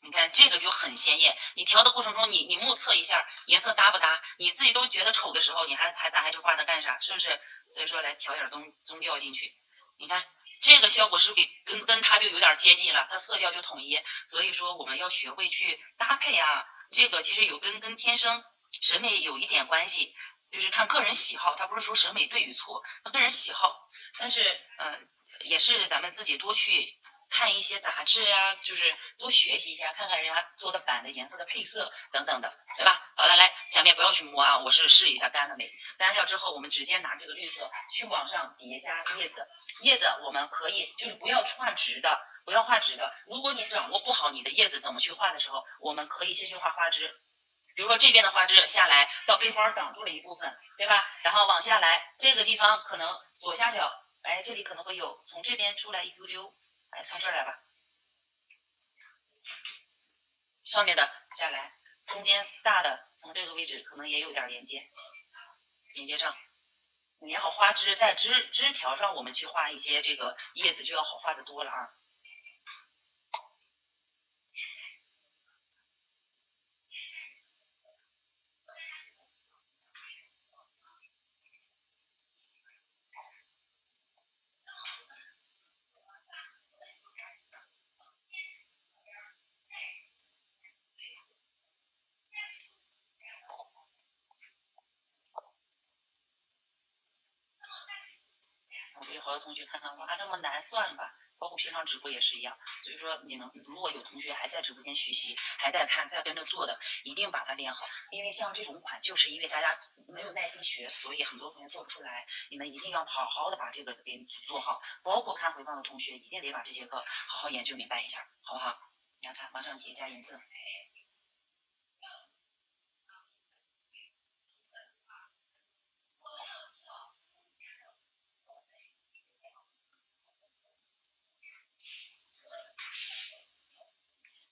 Speaker 1: 你看这个就很鲜艳，你调的过程中你目测一下颜色搭不搭，你自己都觉得丑的时候，你咱还去画它干啥？是不是？所以说来调点棕调进去，你看这个效果是不是跟它就有点接近了？它色调就统一。所以说我们要学会去搭配啊，这个其实有跟天生审美有一点关系。就是看个人喜好，它不是说审美对与错，个人喜好。但是也是咱们自己多去看一些杂志呀，就是多学习一下，看看人家做的版的颜色的配色等等的，对吧？好了，来下面不要去摸啊，我是试一下干了没？干掉之后，我们直接拿这个绿色去往上叠加叶子。叶子我们可以就是不要画直的，不要画直的。如果你掌握不好你的叶子怎么去画的时候，我们可以先去画花枝。比如说这边的花枝下来到背花挡住了一部分，对吧？然后往下来这个地方可能左下角，哎，这里可能会有从这边出来一丢丢，哎，从这儿来吧。上面的下来，中间大的从这个位置可能也有点连接上。你要花枝，在枝条上我们去画一些这个叶子就要好画的多了啊。我有好多同学看看，哇，这么难，算了吧。包括平常直播也是一样，所以说你能，如果有同学还在直播间学习，还在看，在跟着做的，一定把它练好。因为像这种款，就是因为大家没有耐心学，所以很多同学做不出来。你们一定要好好的把这个给做好，包括看回放的同学，一定得把这些课好好研究明白一下，好不好？你看，往上叠加颜色。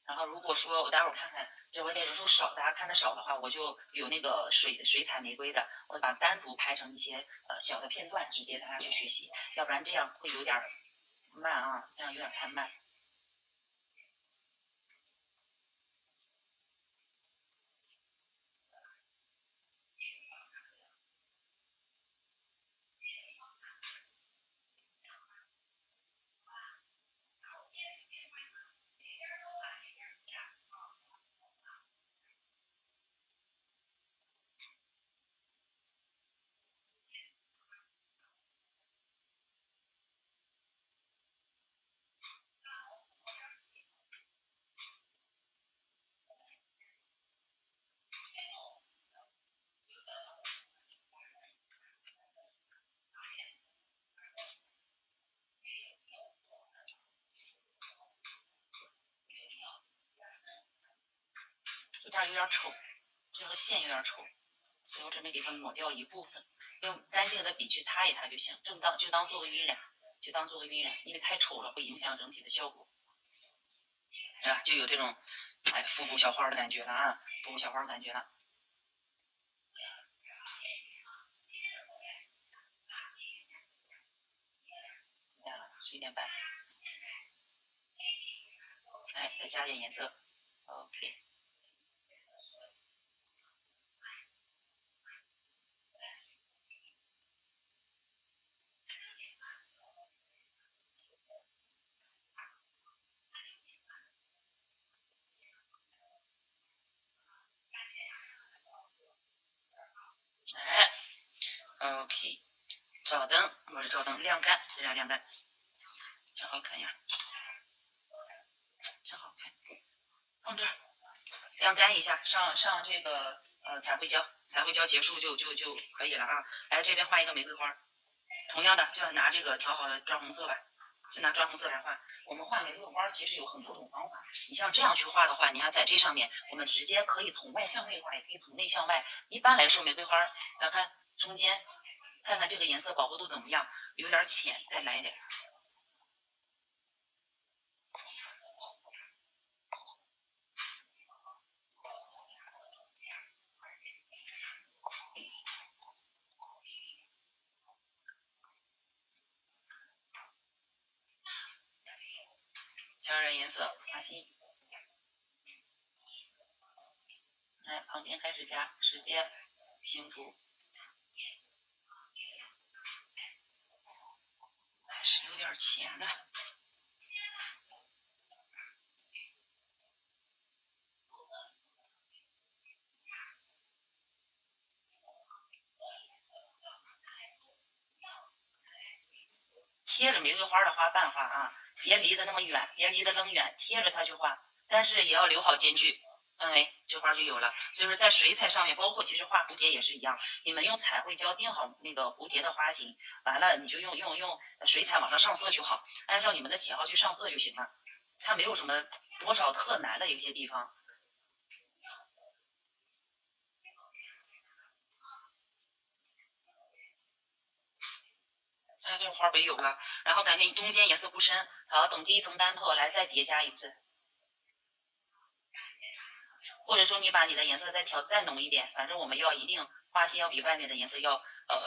Speaker 1: 然后如果说我待会儿看看直播间人数少，大家看的少的话，我就有那个水彩玫瑰的，我把单独拍成一些小的片段，直接大家去学习，要不然这样会有点慢啊，这样有点太慢。这边有点丑，这个线有点丑，所以我准备给它抹掉一部分，用干净的笔去擦一擦就行，就当做个晕染，因为太丑了会影响整体的效果。啊，就有这种复古小花的感觉了啊，复古小花的感觉了。11点半，再加点颜色 ，OK。OK， 照灯不是照灯，晾干，自然晾干，真好看呀，真好看。放这儿，晾干一下，上这个彩绘胶，彩绘胶结束就可以了啊。来这边画一个玫瑰花，同样的就要拿这个调好的砖红色吧，就拿砖红色来画。我们画玫瑰花其实有很多种方法，你像这样去画的话，你看在这上面，我们直接可以从外向内画，也可以从内向外。一般来说，玫瑰花来看中间。看看这个颜色饱和度怎么样，有点浅，再来一点。调点颜色，花心。旁边开始加，直接平涂。还是有点浅的。贴着玫瑰花的花瓣画啊，别离得那么远，别离得那么远，贴着它去画，但是也要留好间距。这花就有了。所以说在水彩上面，包括其实画蝴蝶也是一样，你们用彩绘胶定好那个蝴蝶的花型，完了你就用水彩往上上色就好，按照你们的喜好去上色就行了，它没有什么多少特难的一些地方。这花尾有了，然后感觉中间颜色不深，好，等第一层干透，来再叠加一次。或者说你把你的颜色再浓一点，反正我们要一定花心要比外面的颜色要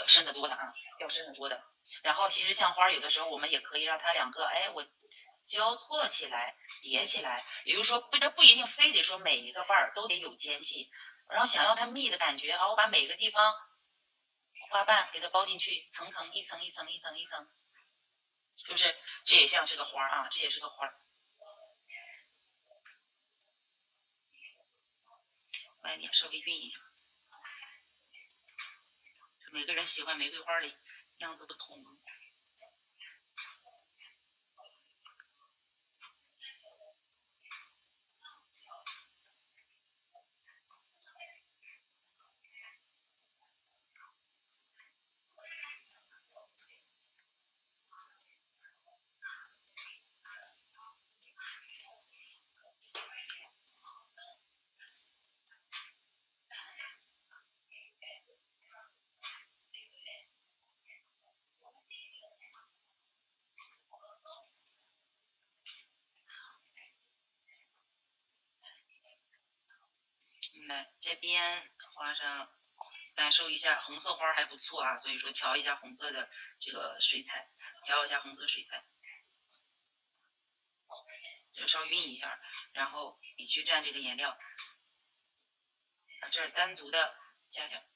Speaker 1: 深得多的啊，要深得多的。然后其实像花有的时候我们也可以让它两个我交错起来叠起来，也就是说它不一定非得说每一个瓣儿都得有间隙，然后想要它密的感觉啊，我把每个地方花瓣给它包进去，层层一层一层一层一层，是不是？这也像是个花啊，这也是个花。外面稍微晕一下。每个人喜欢玫瑰花的样子不同。来这边画上，感受一下红色花还不错啊，所以说调一下红色的这个水彩，调一下红色水彩，这个稍晕一下，然后你去蘸这个颜料，把这儿单独的加点。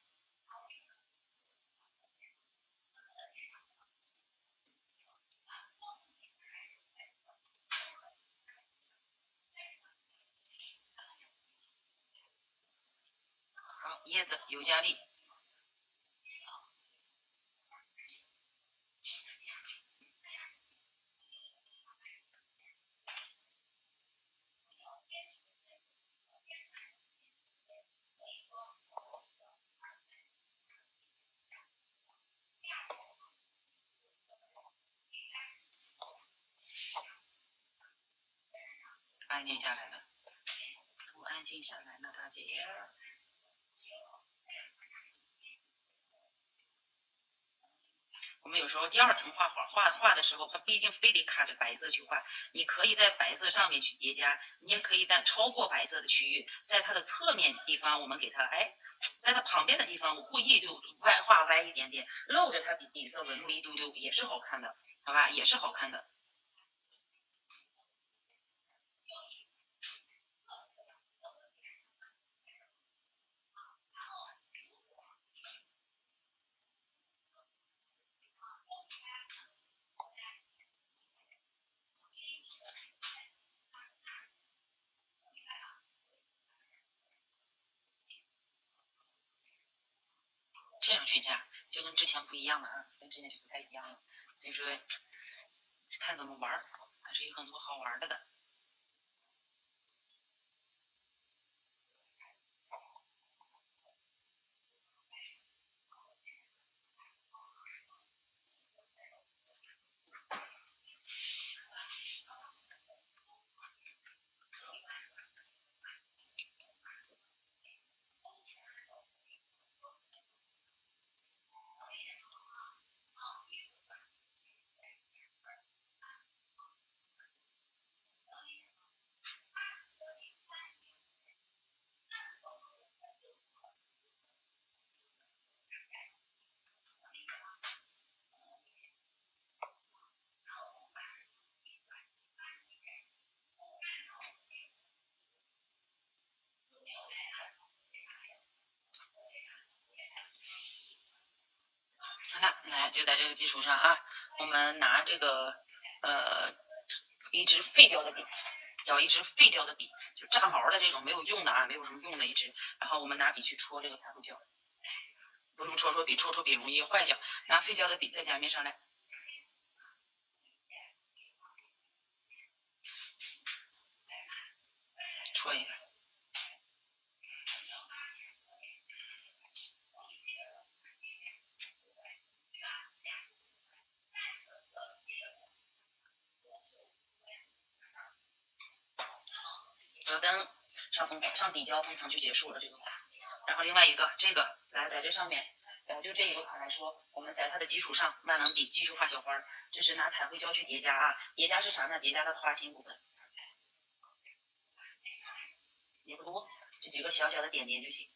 Speaker 1: 好，椰子尤加利。安静下来了，都安静下来了，大姐。我们有时候第二层画的时候，它不一定非得卡着白色去画，你可以在白色上面去叠加，你也可以在超过白色的区域，在它的侧面地方，我们给它在它旁边的地方，我故意就画歪一点点，露着它底色纹路一丢丢，也是好看的，好吧，也是好看的。这样去加，就跟之前不一样了啊，跟之前就不太一样了。所以说，看怎么玩，还是有很多好玩的。好了，来就在这个基础上啊，我们拿这个一支废掉的笔，找一支废掉的笔，就炸毛的这种没有用的啊，没有什么用的一支。然后我们拿笔去戳这个彩绘胶，不用戳笔，戳笔容易坏掉。拿废掉的笔在甲面上来戳一下。折灯上封层，上底胶封层就结束了这个款。然后另外一个这个来在这上面，就这一个款来说，我们在它的基础上万能笔继续画小花，这是拿彩绘胶去叠加啊。叠加是啥呢？叠加它的花心部分，也不多，就几个小小的点点就行。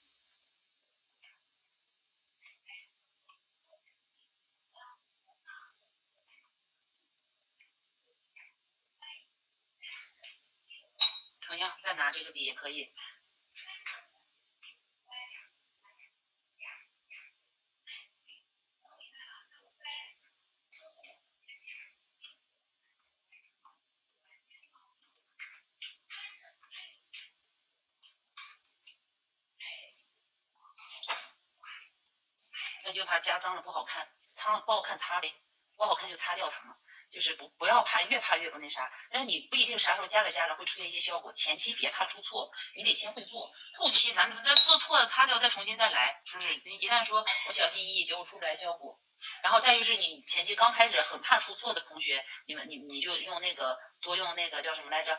Speaker 1: 同样再拿这个底也可以。那就怕加脏了不好看，不好看擦呗，不好看就擦掉它嘛。就是不要怕，越怕越不那啥。但是你不一定啥时候加着会出现一些效果，前期别怕出错，你得先会做，后期咱们再做错了擦掉，再重新再来，是不是？一旦说我小心翼翼，结果出不来效果。然后再就是你前期刚开始很怕出错的同学，你就用那个多用那个叫什么来着？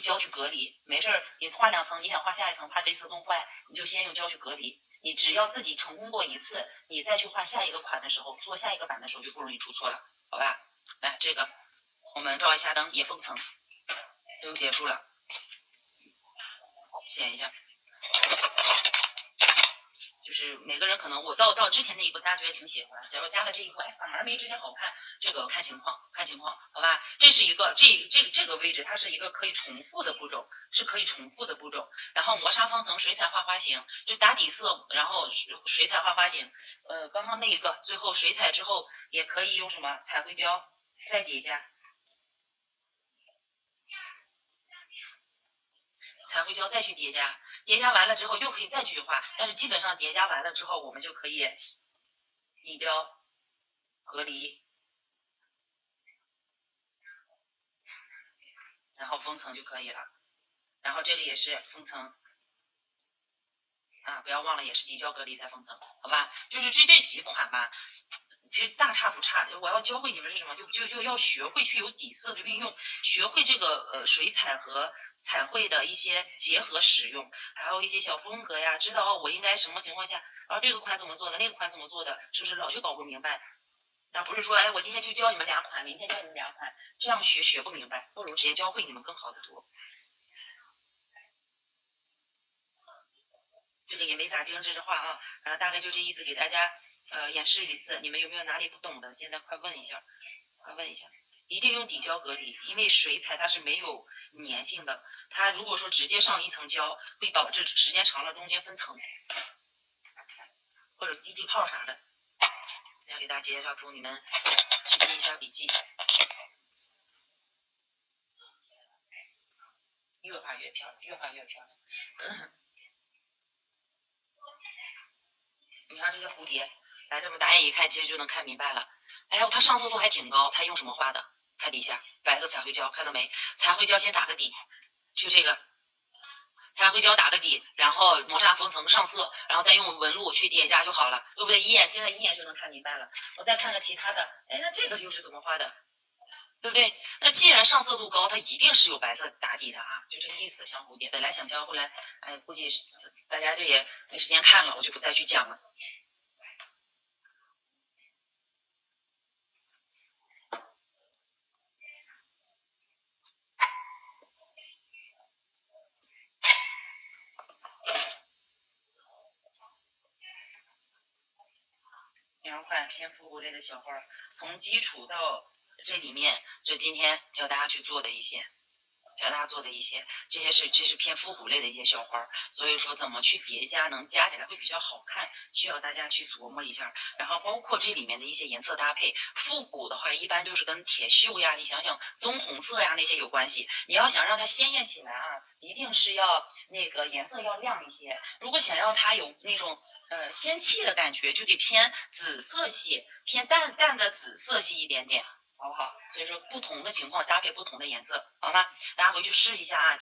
Speaker 1: 胶去隔离，没事儿，你画2层，你想画下一层，怕这次弄坏，你就先用胶去隔离。你只要自己成功过一次，你再去画下一个款的时候，做下一个版的时候就不容易出错了，好吧？来，这个我们照一下灯，也封层，就结束了。写一下。就是每个人可能我到之前那一步，大家觉得挺喜欢，假如加了这一步，哎，反而没之前好看，这个看情况，好吧？这是一个这个位置，它是一个可以重复的步骤，是可以重复的步骤。然后磨砂封层，水彩画花型，就打底色，然后水彩画花型。刚刚那一个最后水彩之后，也可以用什么彩绘胶再叠加。彩绘胶再去叠加，叠加完了之后又可以再继续画，但是基本上叠加完了之后，我们就可以底雕、隔离，然后封层就可以了。然后这个也是封层啊，不要忘了也是底胶、隔离再封层，好吧？就是这几款吧。其实大差不差，我要教会你们是什么，就要学会去有底色的运用，学会这个水彩和彩绘的一些结合使用，还有一些小风格呀，知道我应该什么情况下，然后这个款怎么做的，那个款怎么做的，是不是老去搞不明白？然后不是说，哎，我今天就教你们2款，明天教你们2款，这样学不明白，不如直接教会你们更好的多。这个也没咋精致的话啊，然后大概就这意思，给大家演示一次。你们有没有哪里不懂的？现在快问一下，一定用底胶隔离，因为水彩它是没有粘性的，它如果说直接上一层胶，会导致时间长了中间分层，或者积泡啥的。要给大家介绍出，你们去记一下笔记。越画越漂亮，越画越漂亮。你看这些蝴蝶，来这么打眼一看，其实就能看明白了。哎呦，它上色度还挺高，它用什么画的？看底下白色彩绘胶，看到没？彩绘胶先打个底，就这个彩绘胶打个底，然后磨砂封层上色，然后再用纹路去叠加就好了，对不对？现在一眼就能看明白了。我再看看其他的，哎，那这个又是怎么画的？对不对？那既然上色度高，它一定是有白色打底的啊，就这个意思。像蝴蝶，本来想教，后来哎，估计大家这也没时间看了，我就不再去讲了。2款偏复古类的小花，从基础到这里面，这今天教大家去做的一些。这是偏复古类的一些小花，所以说怎么去叠加能加起来会比较好看，需要大家去琢磨一下。然后包括这里面的一些颜色搭配，复古的话一般就是跟铁锈呀，你想想棕红色呀那些有关系。你要想让它鲜艳起来啊，一定是要那个颜色要亮一些。如果想要它有那种仙气的感觉，就得偏紫色系，偏淡的紫色系一点点。好不好？所以说不同的情况搭配不同的颜色，好吗？大家回去试一下啊。